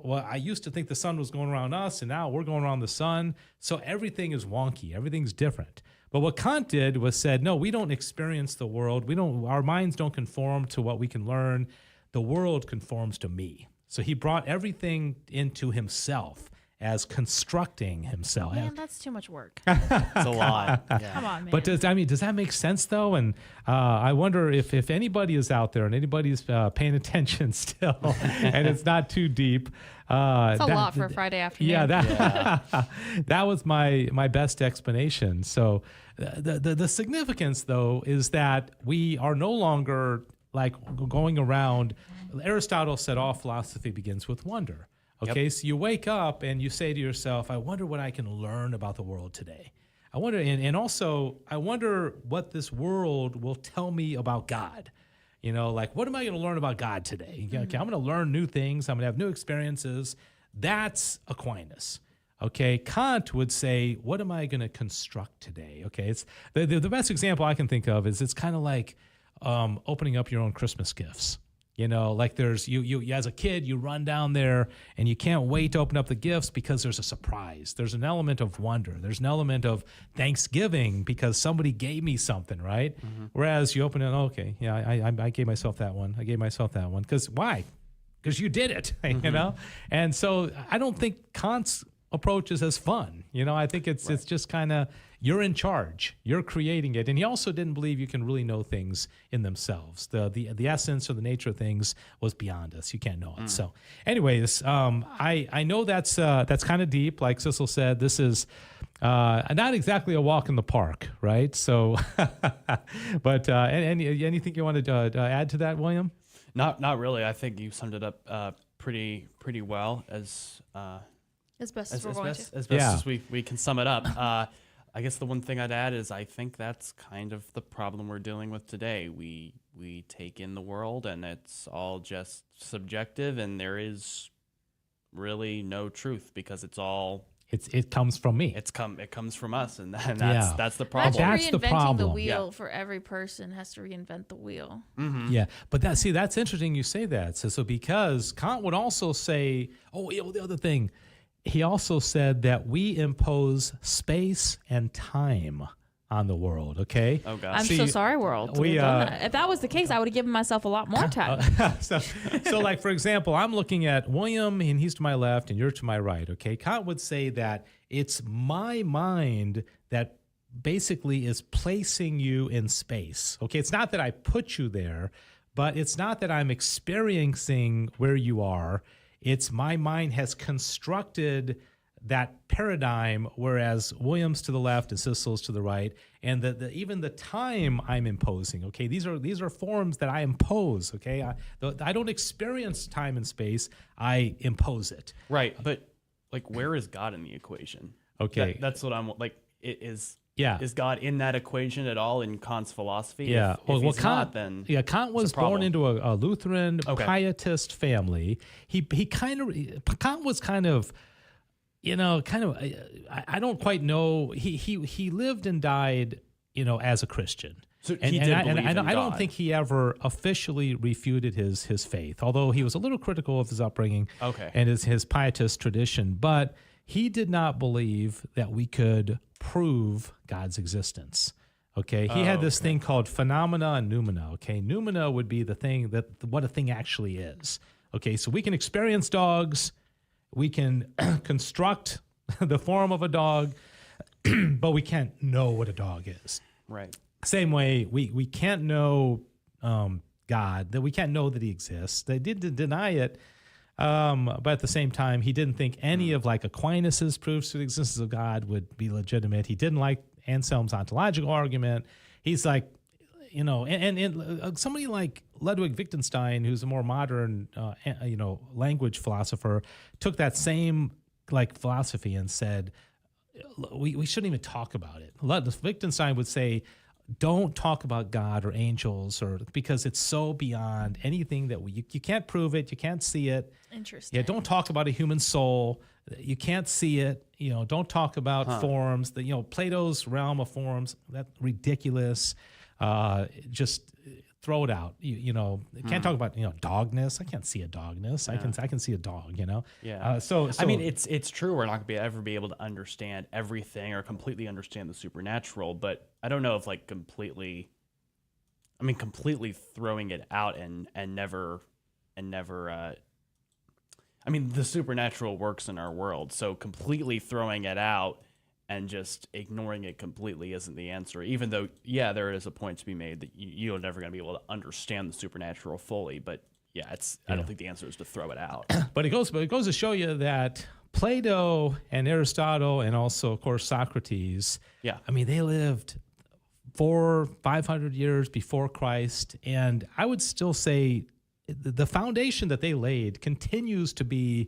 well, I used to think the sun was going around us, and now we're going around the sun. So everything is wonky. Everything's different. But what Kant did was said, no, we don't experience the world. Our minds don't conform to what we can learn. The world conforms to me. So he brought everything into himself as constructing himself. Man, that's too much work. It's a lot. Yeah. Come on, man. But does that make sense though? And I wonder if anybody is out there and anybody's paying attention still, and it's not too deep. It's a lot for a Friday afternoon. Yeah, that was my best explanation. So the significance though is that we are no longer like going around. Aristotle said all philosophy begins with wonder. Okay, so you wake up and you say to yourself, I wonder what I can learn about the world today. I wonder, and also, I wonder what this world will tell me about God. You know, like, what am I going to learn about God today? Okay, I'm going to learn new things. I'm going to have new experiences. That's Aquinas. Okay, Kant would say, what am I going to construct today? Okay, it's the best example I can think of is it's kind of like opening up your own Christmas gifts. You know, like there's you as a kid, you run down there and you can't wait to open up the gifts because there's a surprise. There's an element of wonder. There's an element of Thanksgiving because somebody gave me something, right? Mm-hmm. Whereas you open it, okay, yeah, I gave myself that one. I gave myself that one. Because why? Because you did it, you know? And so I don't think Kant's approach is as fun. You know, I think it's just kind of, you're in charge, you're creating it. And he also didn't believe you can really know things in themselves. The essence or the nature of things was beyond us. You can't know it. So anyways, I know that's kind of deep. Like Cecil said, this is not exactly a walk in the park, right? So, but anything you wanted to add to that, William? Not really. I think you summed it up pretty well as best as we can sum it up. I guess the one thing I'd add is I think that's kind of the problem we're dealing with today. We take in the world and it's all just subjective, and there is really no truth because it's all it comes from me. It comes from us, and that's the problem. That's the problem. The wheel for every person has to reinvent the wheel. Mm-hmm. Yeah, but that's interesting you say that. So because Kant would also say, the other thing. He also said that we impose space and time on the world, okay? Oh, gosh. I'm so sorry, world. If that was the case, I would have given myself a lot more time. So, like, for example, I'm looking at William, and he's to my left, and you're to my right, okay? Kant would say that it's my mind that basically is placing you in space, okay? It's not that I put you there, but it's not that I'm experiencing where you are. It's my mind has constructed that paradigm, whereas William's to the left and Cecil's to the right, and even the time I'm imposing. Okay, these are forms that I impose. Okay, I don't experience time and space; I impose it. Right, but like, where is God in the equation? Okay, that's what I'm like. Is God in that equation at all in Kant's philosophy? Yeah. If he's Kant, not, then Kant was born into a Lutheran pietist family. Kant was kind of, I don't quite know. He lived and died, as a Christian. So he did believe in God. I don't think he ever officially refuted his faith, although he was a little critical of his upbringing and his pietist tradition. But he did not believe that we could prove God's existence. Okay, he had this thing called phenomena and noumena. Okay, noumena would be the thing what a thing actually is. Okay, so we can experience dogs, we can construct the form of a dog, but we can't know what a dog is. Right. Same way, we can't know God, that we can't know that he exists. They did deny it. But at the same time, he didn't think any of like Aquinas's proofs to the existence of God would be legitimate. He didn't like Anselm's ontological argument. He's like, and somebody like Ludwig Wittgenstein, who's a more modern, language philosopher, took that same like philosophy and said, we shouldn't even talk about it. Wittgenstein would say, don't talk about God or angels, because it's so beyond anything that you can't prove it, you can't see it. Interesting. Yeah, don't talk about a human soul. You can't see it. Don't talk about forms. Plato's realm of forms, that's ridiculous. Just throw it out. You know, can't talk about dogness. I can't see a dogness. I can see a dog. You know. Yeah. So I mean, it's true. We're not going to ever be able to understand everything or completely understand the supernatural. But I don't know if like completely throwing it out and never. I mean, the supernatural works in our world, so completely throwing it out and just ignoring it completely isn't the answer. Even though, yeah, there is a point to be made that you're never going to be able to understand the supernatural fully. But yeah, I don't think the answer is to throw it out. But it goes to show you that Plato and Aristotle and also, of course, Socrates. Yeah. I mean, they lived 400-500 years before Christ, and I would still say the foundation that they laid continues to be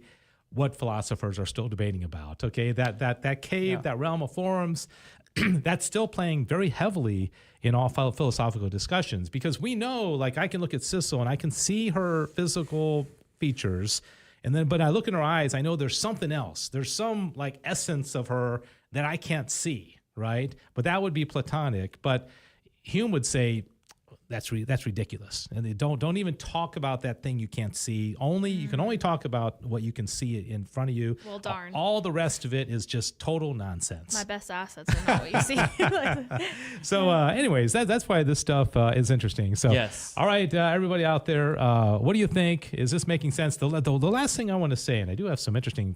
what philosophers are still debating about. Okay, that cave, that realm of forms, that's still playing very heavily in all philosophical discussions, because we know, like, I can look at Sissel and I can see her physical features, and then but I look in her eyes, I know there's something else. There's some like essence of her that I can't see, right? But that would be Platonic. But Hume would say that's ridiculous, and they don't even talk about that thing you can't see. You can only talk about what you can see in front of you. Well, darn. All the rest of it is just total nonsense. My best assets are not what you see. So, anyways, that's why this stuff is interesting. So, Yes. All right, everybody out there, what do you think? Is this making sense? The last thing I want to say, and I do have some interesting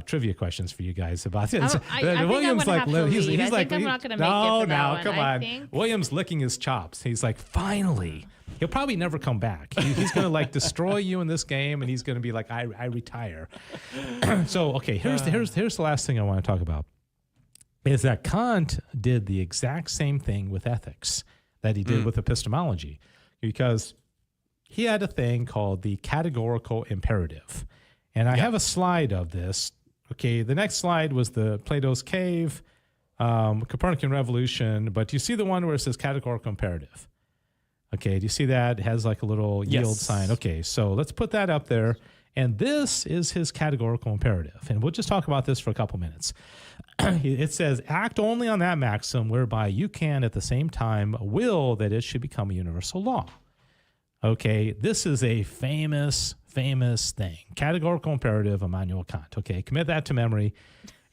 trivia questions for you guys about this. I think I'm gonna have to leave. He's I like, think I'm not gonna make no, it for that no, one. come I on. think- William's licking his chops. He's like, finally. He'll probably never come back. He's going to like destroy you in this game, and he's going to be like, I retire. So, okay, here's the last thing I want to talk about, is that Kant did the exact same thing with ethics that he did with epistemology, because he had a thing called the categorical imperative. And I have a slide of this. Okay, the next slide was the Plato's cave, Copernican Revolution, but do you see the one where it says categorical imperative? Okay, do you see that? It has like a little yield sign. Okay, so let's put that up there. And this is his categorical imperative. And we'll just talk about this for a couple minutes. It says, act only on that maxim whereby you can at the same time will that it should become a universal law. Okay, this is a famous thing. Categorical imperative, Immanuel Kant. Okay, commit that to memory.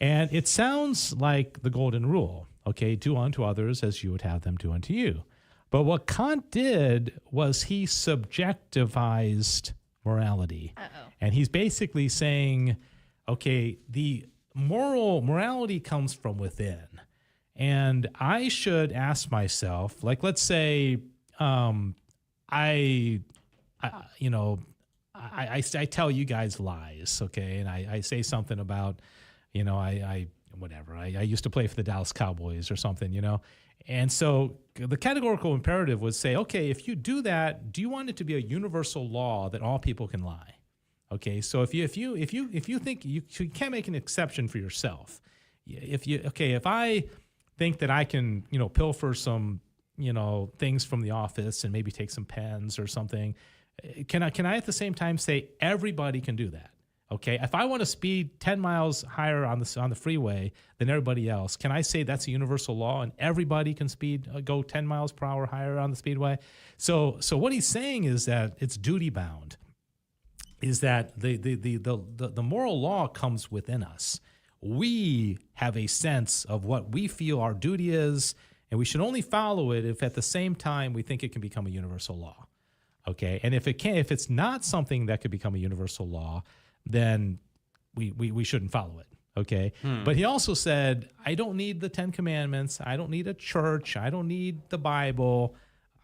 And it sounds like the golden rule. Okay, do unto others as you would have them do unto you. But what Kant did was he subjectivized morality. And he's basically saying, okay, the morality comes from within. And I should ask myself, like, let's say I tell you guys lies, okay? And I say something about, I used to play for the Dallas Cowboys or something, And so the categorical imperative would say, okay, if you do that, do you want it to be a universal law that all people can lie? Okay, so if you think you can't make an exception for yourself, if I think that I can, pilfer some, things from the office and maybe take some pens or something, can I at the same time say everybody can do that? Okay, if I want to speed 10 miles higher on the freeway than everybody else, can I say that's a universal law and everybody can go 10 miles per hour higher on the speedway? So what he's saying is that it's duty bound, is that the moral law comes within us. We have a sense of what we feel our duty is, and we should only follow it if at the same time we think it can become a universal law. Okay, and if it's not something that could become a universal law, then we shouldn't follow it, okay? But he also said, I don't need the 10 Commandments. I don't need a church. I don't need the Bible.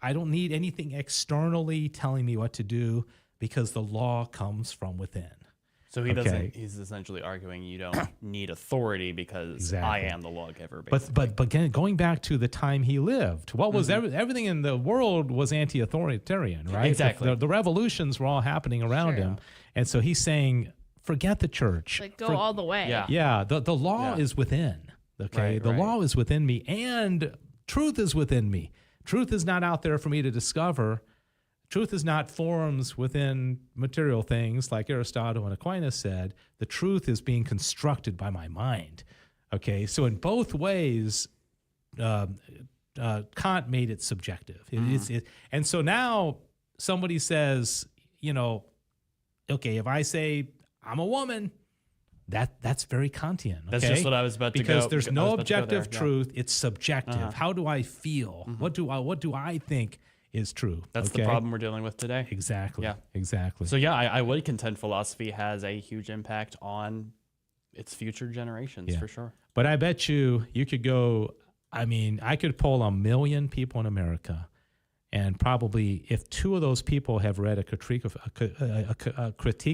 I don't need anything externally telling me what to do, because the law comes from within. So he's essentially arguing you don't need authority because I am the lawgiver, basically. But again, going back to the time he lived, what was everything in the world was anti-authoritarian, right? Exactly. The revolutions were all happening around him. And so he's saying, forget the church. Like, go all the way. Yeah, the law is within, okay? Right, the law is within me, and truth is within me. Truth is not out there for me to discover. Truth is not forms within material things like Aristotle and Aquinas said. The truth is being constructed by my mind. Okay, so in both ways, Kant made it subjective. And so now somebody says, okay, if I say I'm a woman, that's very Kantian. Okay? That's just what I was about to go. Because there's no objective there, truth. It's subjective. How do I feel? What do I think is true? That's the problem we're dealing with today. Exactly. Yeah. Exactly. So yeah, I would contend philosophy has a huge impact on its future generations for sure. But I bet you could go. I mean, I could poll 1 million people in America, and probably if 2 of those people have read a critique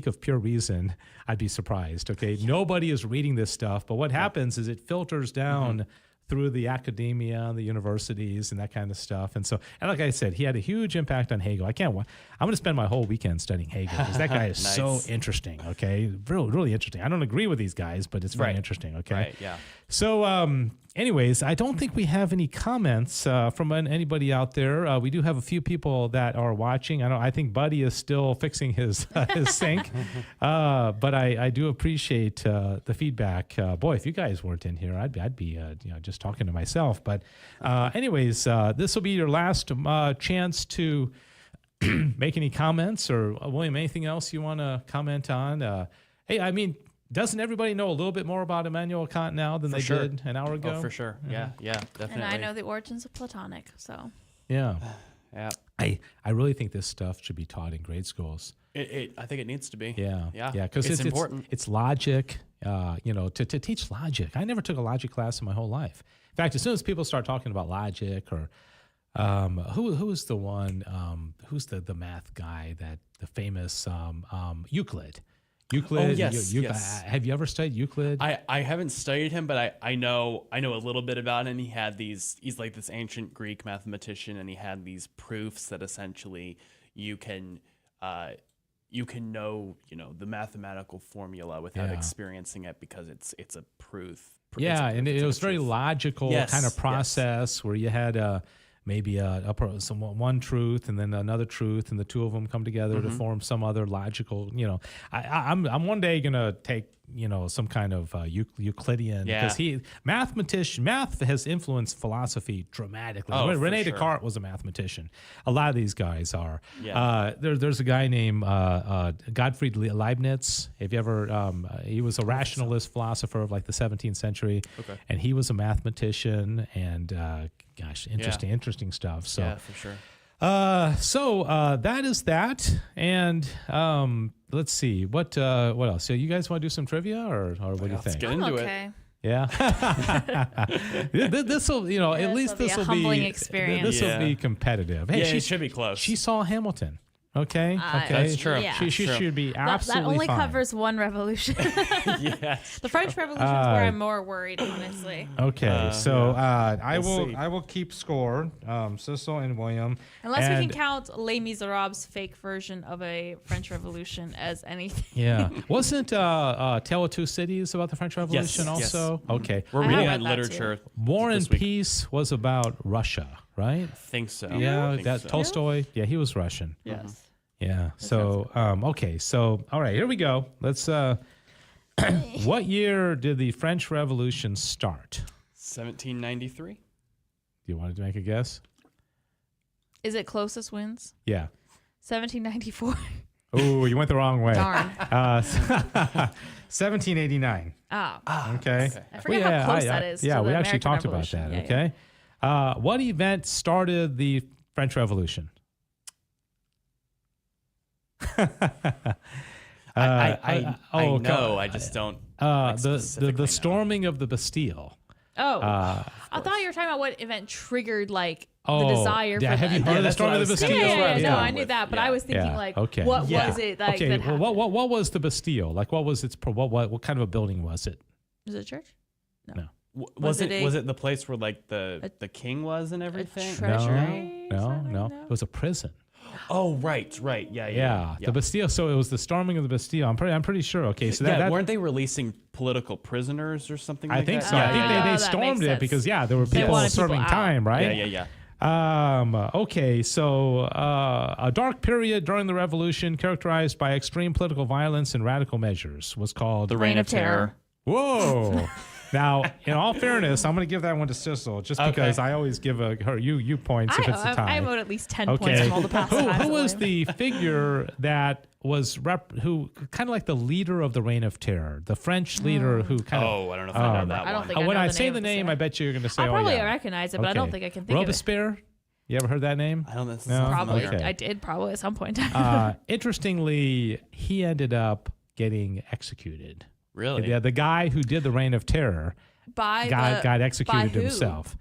of pure reason, I'd be surprised. Okay, nobody is reading this stuff, but what happens is it filters down through the academia, the universities, and that kind of stuff. And like I said, he had a huge impact on Hegel. I'm going to spend my whole weekend studying Hegel because that guy is so interesting. Okay, really, really interesting. I don't agree with these guys, but it's very interesting. Okay, right, yeah. So, anyways, I don't think we have any comments from anybody out there. We do have a few people that are watching. I think Buddy is still fixing his sink, but I do appreciate the feedback. Boy, if you guys weren't in here, I'd be just talking to myself. But anyways, this will be your last chance to make any comments, or William, anything else you want to comment on? Hey, I mean, doesn't everybody know a little bit more about Immanuel Kant now than they did an hour ago? Oh, for sure. Yeah, definitely. And I know the origins of Platonic, so. Yeah. Yeah. I really think this stuff should be taught in grade schools. I think it needs to be. Yeah. Yeah. Because it's important. It's logic, to teach logic. I never took a logic class in my whole life. In fact, as soon as people start talking about logic, or who is the one, who's the math guy, that the famous Euclid. Oh, yes, yes. Have you ever studied Euclid? I haven't studied him, but I know a little bit about him. He's like this ancient Greek mathematician, and he had these proofs that essentially you can know the mathematical formula without experiening it, because it's a proof. Yeah, and it was very logical kind of process where you had maybe one truth and then another truth, and the two of them come together to form some other logical. I'm one day gonna take some kind of Euclidean, because math has influenced philosophy dramatically. Oh, Rene for sure. Descartes was a mathematician. A lot of these guys are. Yeah. There's a guy named Gottfried Leibniz. If you ever, he was a rationalist philosopher of like the 17th century, and he was a mathematician. And interesting stuff. So yeah, for sure. So that is that, and let's see what else. So you guys want to do some trivia, or what do you think? Let's get into Okay. Yeah, this will at least this will be a humbling experience. This will be competitive. Hey, it should be close. She saw Hamilton. Okay, That's true. Yeah. She should be absolutely that only fine. covers one revolution. Yes. The French Revolution is where I'm more worried, honestly. Okay, so I see. will keep score, Cecil and William. Unless we can count Les Miserables' fake version of a French Revolution as anything. Yeah, wasn't Tale of Two Cities about the French Revolution Yes, also? yes. Okay, We're I reading read on that literature. War and this week. Peace was about Russia, right? I think so. Yeah, I think that so. Tolstoy. Yeah, he was Russian. Yes. Yeah. So okay. So all right, here we go. Let's. What year did the French Revolution start? 1793. Do you want to make a guess? Is it closest wins? Yeah. 1794. Oh, you went the wrong way. Darn. 1789. Oh. Okay. I forget how close that is. Yeah, to we the actually American talked about Revolution. that. Yeah, Okay. What event started the French Revolution? I oh, know. I just don't. like, the specifically know. storming of the Bastille. Oh, I thought you were talking about what event triggered the desire yeah, for have you that. heard of the that's storming what of the I was Bastille? thinking. Yeah, no, Yeah. I knew that, but Yeah. I was thinking what Yeah. was it that Okay, that happened? what was the Bastille? Like, what was its what kind of a building was it? Was it a church? No. Was it it the place where like the king was and everything? treasury? No, Something? no. It was a prison. Oh, right. Yeah. The Bastille. So it was the storming of the Bastille. I'm pretty sure. Okay, so that weren't they releasing political prisoners or something like I think that? so. Yeah, I think yeah. they That stormed makes it sense. because there were people wanted serving people out. time, right? Yeah. Okay, so a dark period during the revolution characterized by extreme political violence and radical measures was called The Reign of Terror. Whoa. Now, in all fairness, I'm going to give that one to Sissel just because I always give you points if it's a tie. I owed at least 10 points from all the past times. Who was the figure that was who kind of like the leader of the Reign of Terror, the French leader who kind of. Oh, I don't know if I know that I don't one. think I when know I the say name the of name, I bet you're going to say, I'll probably yeah. recognize it, but I don't think I can think of it. Robespierre? You ever heard that name? I don't know. No? Probably. Okay. I did probably at some point. Interestingly, he ended up getting executed. Really? Yeah, the guy who did the Reign of Terror got got executed who? himself.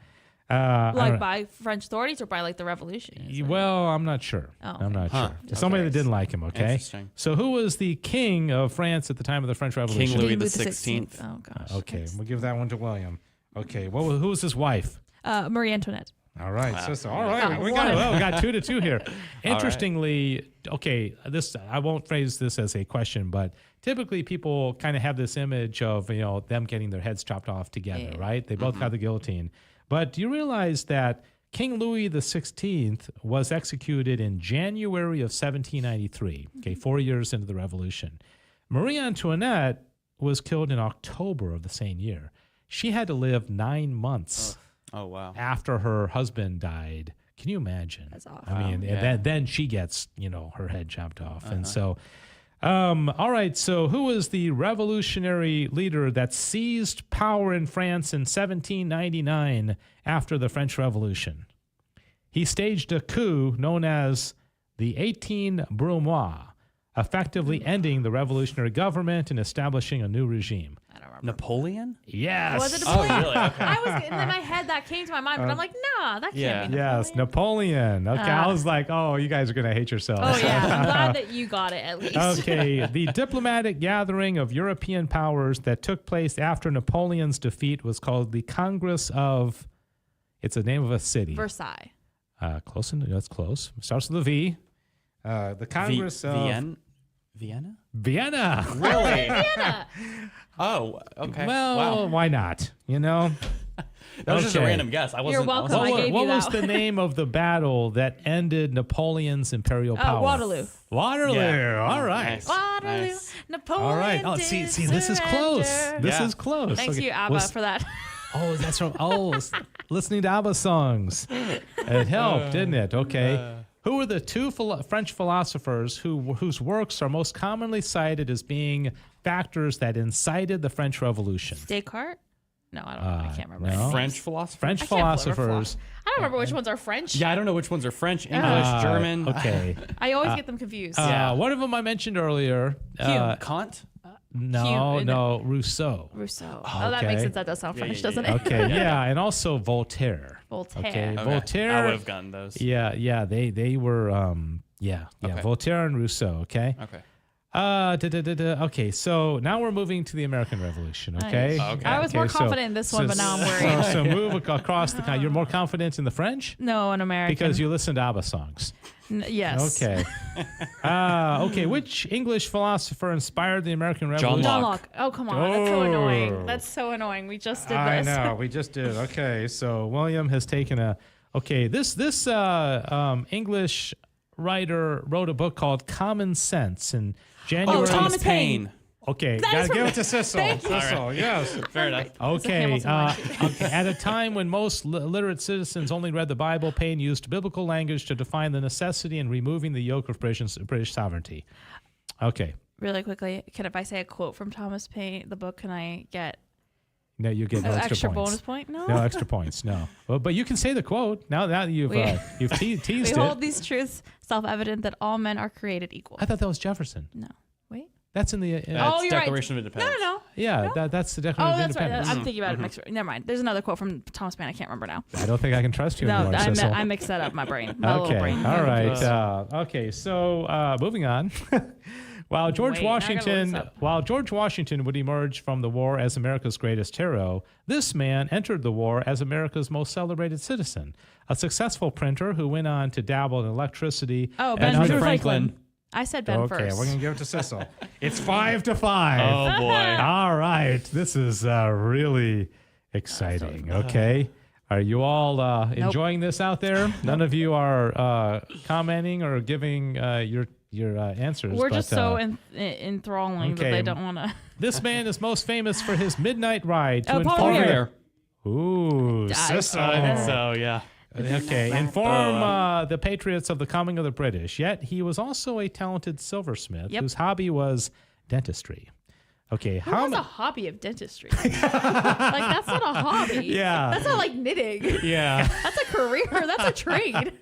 I don't know. By French authorities or by like the revolution? Well, I'm not sure. Oh, I'm not Huh. sure. Just Somebody that curious. didn't like him, okay? Interesting. So who was the king of France at the time of the French Revolution? King Louis King the Louis 16th. Oh gosh. Okay, we'll give that one to William. Okay, who was his wife? Marie Antoinette. All right, Wow. sister. All right, we got 2-2 here. Interestingly, okay, this I won't phrase this as a question, but typically people kind of have this image of them getting their heads chopped off together, right? They both got the guillotine. But do you realize that King Louis the 16th was executed in January of 1793? Okay, 4 years into the Revolution. Marie Antoinette was killed in October of the same year. She had to live 9 months. Oh, wow. After her husband died. Can you imagine? That's awful. I mean, Yeah. and then she gets, her head chopped off. And so, all right. So who was the revolutionary leader that seized power in France in 1799 after the French Revolution? He staged a coup known as the 18 Brumaire, effectively ending the revolutionary government and establishing a new regime. I don't remember. Napoleon? Yes. Was it Oh, Napoleon? really? Okay. I was in my head that came to my mind, but I'm like, nah, that Yeah. can't be Yes, Napoleon. Napoleon. Okay, I was like, oh, you guys are going to hate yourselves. Oh yeah, I'm glad that you got it at least. Okay, the diplomatic gathering of European powers that took place after Napoleon's defeat was called the Congress of. It's the name of a city. Versailles. Close. That's close. Starts with a V. The Congress of Vienna? Vienna. Really? Vienna. Oh, okay. Well, wow. why not? That was just a Okay. random guess. I wasn't. welcome. What, I gave what you was that the name of the battle that ended Napoleon's imperial power? Waterloo. Waterloo. Yeah. All right. Nice. Waterloo. Nice. Napoleon. All right. Oh, see, this is close. surrender. This Yeah. is close. Thanks Okay. you, ABBA, for that. Oh, that's from listening to ABBA songs. It helped, didn't it? Okay. Who were the two French philosophers whose works are most commonly cited as being factors that incited the French Revolution? Descartes? No, I don't know. I can't remember. no. any French names. philosopher? French I can't remember philosophers. I don't remember which ones are French. Yeah, I don't know which ones are French, English, German. Okay. I always get them confused. Yeah. One of them I mentioned earlier. Kant? No, Hume. no, Rousseau. Rousseau. Oh, that makes okay. sense. That does sound French, yeah, doesn't yeah. it? Okay, yeah, and also Voltaire. Voltaire. Okay, Okay. Voltaire. I would have gotten those. Yeah, they were Okay. Voltaire and Rousseau. Okay. Okay. Okay, so now we're moving to the American Revolution. Okay. Nice. Okay. I was more so- confident in this one, but now I'm worried. So move across the. You're more confident in the French No, an American. because you listen to ABBA songs. Yes. Okay. Okay. Which English philosopher inspired the American Revolution? John Locke. Locke. Oh, come on. That's so Oh. annoying. That's so annoying. We just did I this. know. We just did. Okay. So William has taken a. Okay. This English writer wrote a book called Common Sense in January. Thomas Paine. Okay. That Gotta is give from- it to Sissel. Thank you. Sissel. Yes. Fair enough. Okay. Hamilton one. Okay. At a time when most literate citizens only read the Bible, Paine used biblical language to define the necessity in removing the yoke of British sovereignty. Okay. Really quickly, if I say a quote from Thomas Paine, the book, can I get No, you get no an extra points. bonus point? No. No extra points. No. Well, but you can say the quote now that you've teased We it. hold these truths self-evident that all men are created equal. I thought that was Jefferson. No. Wait. That's in the. Oh, That's you're right. Declaration of No, Independence. no, no. Yeah, No? that's the Oh, Declaration of that's right. Independence. I'm thinking about it mixed. Never mind. There's another quote from Thomas Paine. I can't remember now. I don't think I can trust you No, anymore, I Sissel. mixed that up. My brain. My little Okay. brain. All right. Okay. So moving on. While George Wait, now I gotta look this Washington would emerge from the war as America's greatest hero, this man entered the war as America's most celebrated citizen, a successful printer who went on to dabble in electricity. Oh, and Benjamin other- Franklin. I said Ben Okay, first. we're gonna give it to Sissel. It's 5-5. Oh, boy. All right, this is really exciting. Okay. Are you all enjoying this out there? None of you are commenting or giving your answers. We're just so enthralling that they don't want to. This man is most famous for his midnight ride to Paul inform. Revere. Ooh, Cicero. I think so, yeah. Okay, inform the patriots of the coming of the British. Yet he was also a talented silversmith whose hobby was dentistry. Okay, Who has a hobby of dentistry? Like, that's not a hobby. Yeah. That's not like knitting. Yeah. That's a career. That's a trade.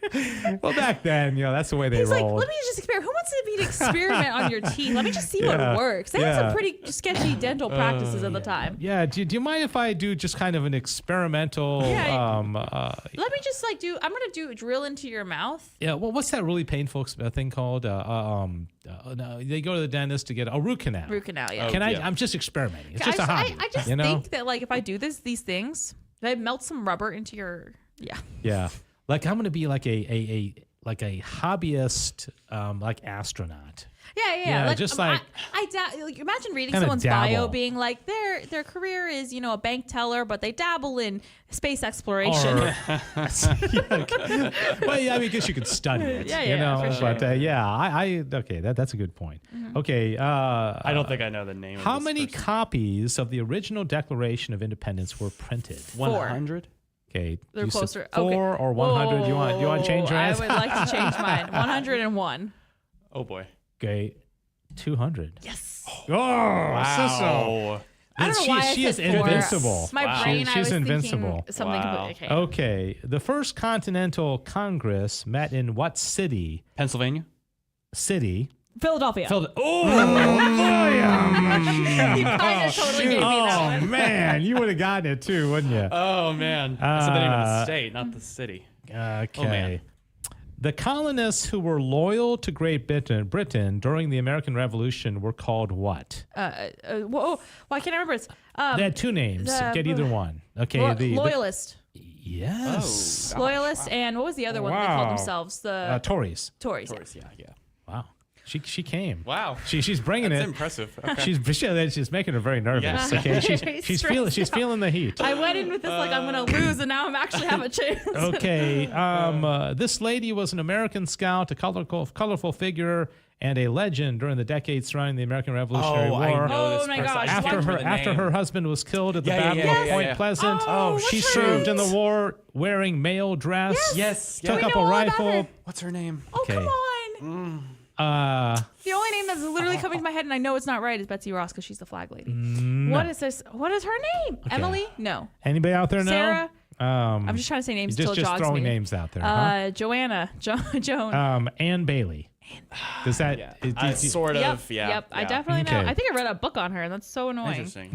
Well, back then, that's the way they He's like, rolled. let me just experiment. Who wants to be an experiment on your teeth? Let me just see what works. They had some pretty sketchy dental practices at the time. Yeah. Do you mind if I do just kind of an experimental? Let me just I'm going to drill into your mouth. Yeah. Well, what's that really painful thing called? No, they go to the dentist to get a root canal. Root canal, yeah. I'm just experimenting. It's just a hobby. I just think that if I do these things, I melt some rubber into your Yeah. Like I'm gonna be like a hobbyist, like astronaut. Yeah. Just I imagine reading kinda someone's dabble. bio being like their career is a bank teller, but they dabble in space exploration. Well, yeah, I mean, I guess you could study it. For sure. But okay, that's a good point. Okay, I don't think I know the name. how of this many person. copies of the original Declaration of Independence were printed? 100? Okay, They're you said closer. 4 or 100. You want to change your answer? I would like to change mine. 101. Oh boy. Okay, 200. Yes. Oh, Wow. I don't know why she I is said 4. invincible. My brain, I She's was invincible. thinking something Wow. completely. Okay, the First Continental Congress met in what city? Pennsylvania? City. Philadelphia. Oh, You kind of totally gave me that one. man, you would have gotten it too, wouldn't you? Oh, man. That's the name of the state, not the city. Okay. man. The colonists who were loyal to Great Britain during the American Revolution were called what? Whoa, why can't I remember? It's They had 2 names. Get either one. Okay. loyalist. Yes. Loyalist, and what was the other one that they called themselves? The Tories. Tories. Yeah. Wow. She came. Wow. She's bringing That's it. impressive. Okay. She's making her very nervous. Yeah. Okay. Very She's stressed feeling the heat. I went in with this like I'm going to lose, and now I'm actually have a chance. Okay. This lady was an American scout, a colorful figure, and a legend during the decades surrounding the American Revolutionary War. I know this Oh my person. gosh. I just can't remember the After name. her husband was killed at the Yeah, Battle yeah, of yeah, Point yeah. Pleasant, Oh, she what's her served name? in the war wearing male dress. Yes. Took we up know a all about rifle. her. What's her name? Oh, Okay. come on. The only name that's literally coming to my head, and I know it's not right, is Betsy Ross because she's the flag lady. What is this? What is her name? Emily? No. Anybody out there know? Sarah? I'm just trying to say names until it just jogs throwing me. names out there. Huh? Joanna. Joan. Anne Bailey. Does that? Sort of, Yep. yeah. Yep. I yeah. definitely know. Okay. I think I read a book on her, and that's so annoying. Interesting.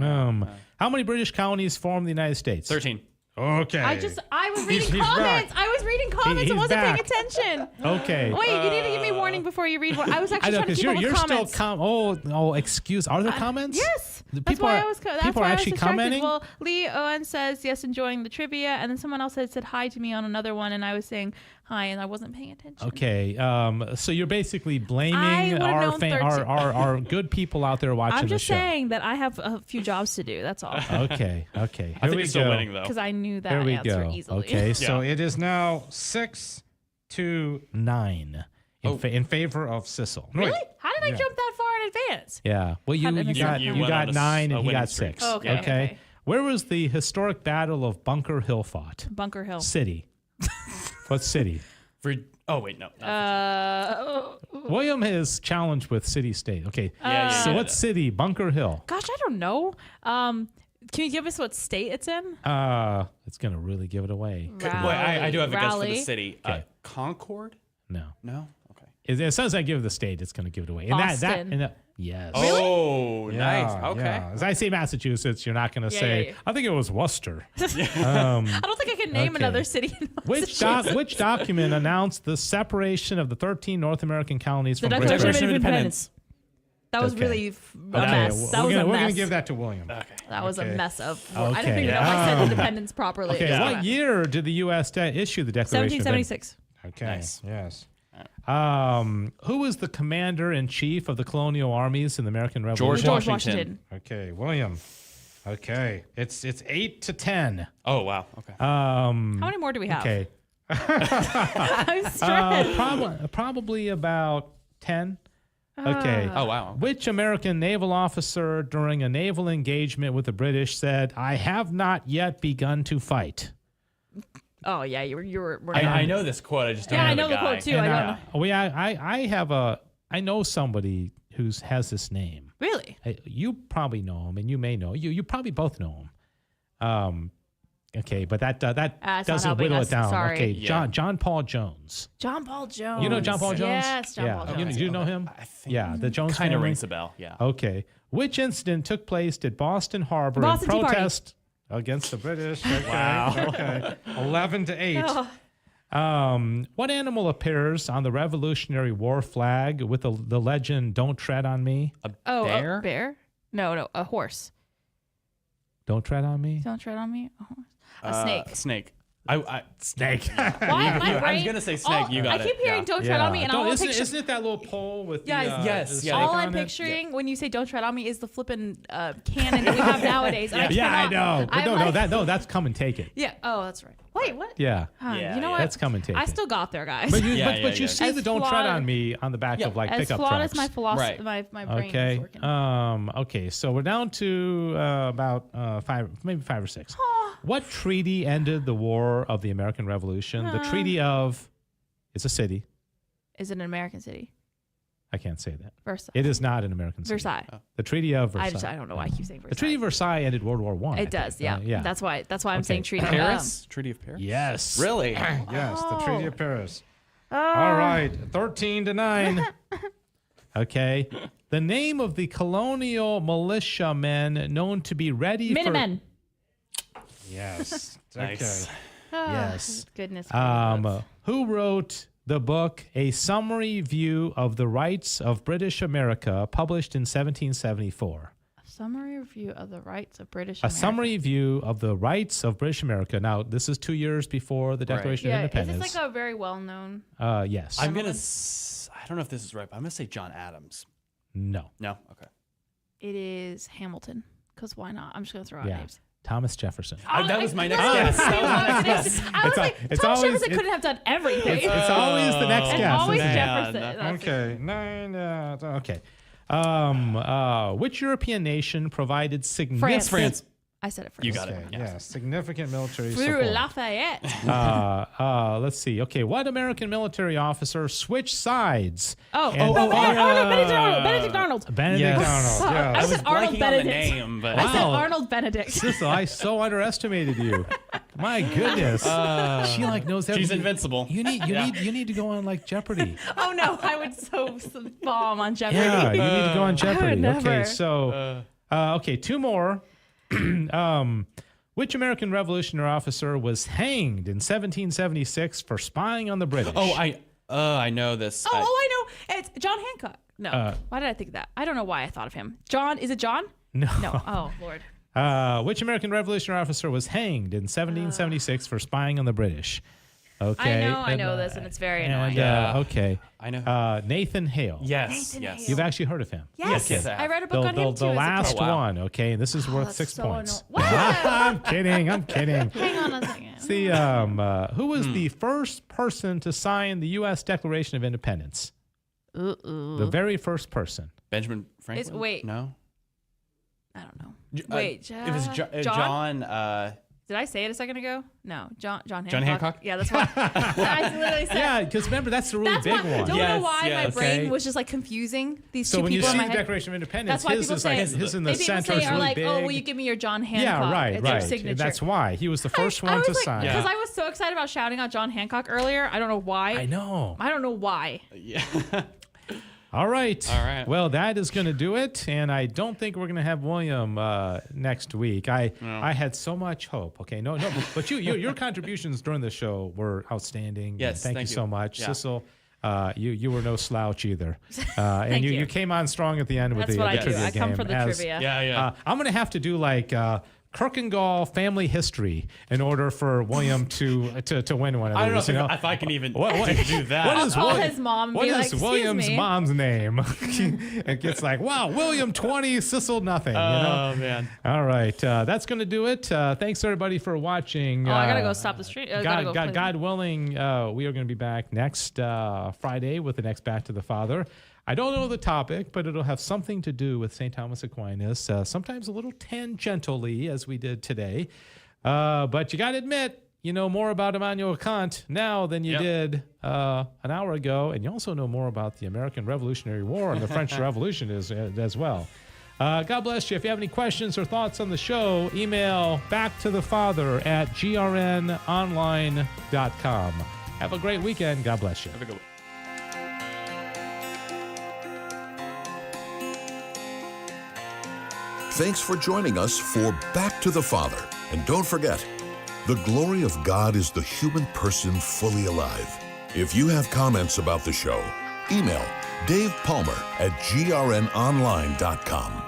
How many British colonies formed the United States? 13. Okay. I was reading He's comments. back. I was reading comments He's and wasn't back. paying attention. Okay. Wait, you need to give me a warning before you read. I was I actually know trying to because keep up with you're still comments. excuse. Are there comments? Yes. The That's people why are- I was. That's people why are I was actually distracted. commenting? Well, Lee Owen says yes, enjoying the trivia, and then someone else said hi to me on another one, and I was saying hi, and I wasn't paying attention. Okay. So you're basically I blaming would've our, known 13. our good people out there watching I'm the just show. saying that I have a few jobs to do. That's all. Okay. I Here think we you're still go. winning, though. Because I knew that Here we answer go. easily. Okay. So Yeah. it is now 6-9 in favor of Sissel. Really? How did I jump that far in advance? Yeah. Well, you How did I got miss you that? You got went on 9 a and he winning got streak. 6. Oh, okay. Where was the historic battle of Bunker Hill fought? Bunker Hill. City. What city? Oh, wait, no. not William is challenged with city state. Okay. yeah, So yeah, what city? Bunker Hill. Gosh, I don't know. Can you give us what state it's in? It's gonna really give it away. Wait, I do have a guess for the Raleigh. city. Okay. Concord? No. No? Okay. As soon as I give the state, it's gonna give it away. Boston. Yes. Oh, Yeah, nice. Okay. yeah. As I say Massachusetts, you're not going to say, yeah. I think it was Worcester. I don't think I can name okay. another city in Which Massachusetts. which document announced the separation of the 13 North American colonies The from Declaration Britain? of Independence. That was Okay. really a mess. That was a we're going mess. to give that to William. That was a Okay. mess of. Okay. I don't even know if I said independence properly. Okay, what year did the U.S. issue the Declaration of 1776. Okay, Nice. yes. Who was the commander in chief of the colonial armies in the American Revolution? George George Washington. Washington. Okay, William. Okay, it's 8-10. Oh wow. Okay. How many more do we have? Okay, I'm stressed. probably about 10. Okay. Oh wow. Which American naval officer during a naval engagement with the British said, "I have not yet begun to fight"? Oh yeah, you were. I know this quote. I just don't Yeah, know I know the guy. quote too. I don't know. I know somebody who has this name. Really? You probably know him, and you may know. You probably both know him. Okay, but that not doesn't helping whittle us. it down. Sorry. Okay, Yeah. John Paul Jones. John Paul Jones. You know John Paul Jones? Yes, John Paul Jones. You know him? I think Yeah, the Jones kind of family. rings a bell. Yeah. Okay. Which incident took place at Boston Harbor Boston Tea in Party. protest against the British? Okay, okay. 11-8. What animal appears on the Revolutionary War flag with the legend "Don't tread on me"? Bear? A bear? No, a horse. Don't tread on me. Don't tread on me. A horse. A snake. Snake. Snake. Why am I I was brain? gonna say snake. You got I keep it. hearing Yeah. "Don't tread on me," and all I'm isn't, picturing. isn't it that little pole with Yes. the Yes, the yeah. snake All on I'm it? picturing when you say "Don't tread on me" is the flipping cannon that we have nowadays. And Yeah, I cannot- know. But I'm like- that's come and take it. Yeah. Oh, that's right. Wait, what? Yeah. Huh, Yeah, you know yeah. what? That's come and take I it. still got there, guys. But you, Yeah, but you yeah. see As the "Don't tread flawed- on me" on the back of like as pickup flawed trucks. as my philosophy, Right. my brain Okay. is working. Okay. So we're down to about 5, maybe 5 or 6. What treaty ended the War of the American Revolution? The Treaty of. It's a city. Is it an American city? I can't say that. Versailles. It is not an American city. Versailles. The Treaty of Versailles. I don't know why I keep saying Versailles. The Treaty of Versailles ended World War One. It does, yeah. Yeah. That's why I'm Okay. saying treaty. Paris. Treaty of Paris. Yes. Really? Yes, the Treaty of Paris. Oh. All right, 13-9. Okay. The name of the colonial militiamen known to be ready Minutemen. for. Yes. Nice. Yes. Goodness. Who wrote the book A Summary View of the Rights of British America, published in 1774? Summary review of the rights of British A America. summary view of the rights of British America. Now, this is 2 years before the Declaration Yeah, of is Independence. this like a very well-known? Yes. I'm gonna. I don't know if this is right, but I'm gonna say John Adams. No. No. Okay. It is Hamilton. Because why not? I'm just gonna throw out Yeah. names. Thomas Jefferson. That was my next No, guess. I was like, it's Thomas always- Jefferson couldn't have done everything. It's always the next and guess. always isn't it? Man. Jefferson. That's Okay. 9. Okay. Which European nation provided significant? France. I said it first. You got Okay, it. yeah, significant military Through support. Lafayette. Let's see. Okay, what American military officer switched sides? Benedict Arnold. Benedict Yes. Arnold. I Yes. said Arnold Blanking on the Benedict. name, but I said Wow. Arnold Benedict. Sissel, I so underestimated you. My goodness. She like knows everything. she's invincible. You need to go on like Jeopardy. Oh no, I would so bomb on Jeopardy. Yeah, you need to go on Jeopardy. never. Okay, so okay, 2 more. Which American revolutionary officer was hanged in 1776 for spying on the British? I know this. I know. It's John Hancock. No. Why did I think of that? I don't know why I thought of him. John, is it John? No. No. Oh, Lord. Which American revolutionary officer was hanged in 1776 for spying on the British? Okay. I know this, and it's very annoying. And, okay. I know. Nathan Hale. Yes. Nathan Yes. Hale. You've actually heard of him. Yes. Yes, I have. I read a book on him too. The as a last kid. Oh, wow. one, okay, and this is worth that's 6 so points. What? I'm kidding. Hang on a second. See, who was the first person to sign the U.S. Declaration of Independence? The very first person. Benjamin Franklin. wait. No. I don't know. Wait, It was John? John. Did I say it a second ago? No, John Hancock. John Hancock? Yeah, that's why. I literally said. Yeah, because remember, that's the really That's big why. one. Don't know Yes, why my yes. brain Okay. was just like confusing these So two when you people see in the my head. Declaration of Independence, That's why his people is like say- his in the Maybe people center say is are really like, big. oh, will you give me your John Hancock? Yeah, right, It's your right. signature. And that's why he was the first one to sign. Because I was so excited about shouting out John Hancock earlier. I don't know why. I know. I don't know why. Yeah. All right. All right. Well, that is going to do it, and I don't think we're going to have William next week. I had so much hope. Okay, no, but your contributions during the show were outstanding. Yes, thank you thank so you. much, Yeah. Sissel. You were no slouch either, and you you. came on strong at the end with That's the what I do. trivia I come game. for the trivia. Yeah. I'm going to have to do like Kirkendall family history in order for William to win one of these. I don't know if, you know? if I can even What do that. What is, Call his mom and what be is like, "Excuse William's me." mom's name? It gets like, wow, William 20, Cecil nothing. You know? Oh, man. All right, that's going to do it. Thanks everybody for watching. Oh, I gotta go stop the stream. God willing, we are going to be back next Friday with the next Back to the Father. I don't know the topic, but it'll have something to do with St. Thomas Aquinas, sometimes a little tangentially, as we did today. But you got to admit, you know more about Immanuel Kant now than you did an hour ago, and you also know more about the American Revolutionary War and the French Revolution as well. God bless you. If you have any questions or thoughts on the show, email backtothefather@grnonline.com. Have a great weekend. God bless you. Have a good one. Thanks for joining us for Back to the Father. And don't forget, the glory of God is the human person fully alive. If you have comments about the show, email Dave Palmer at grnonline.com.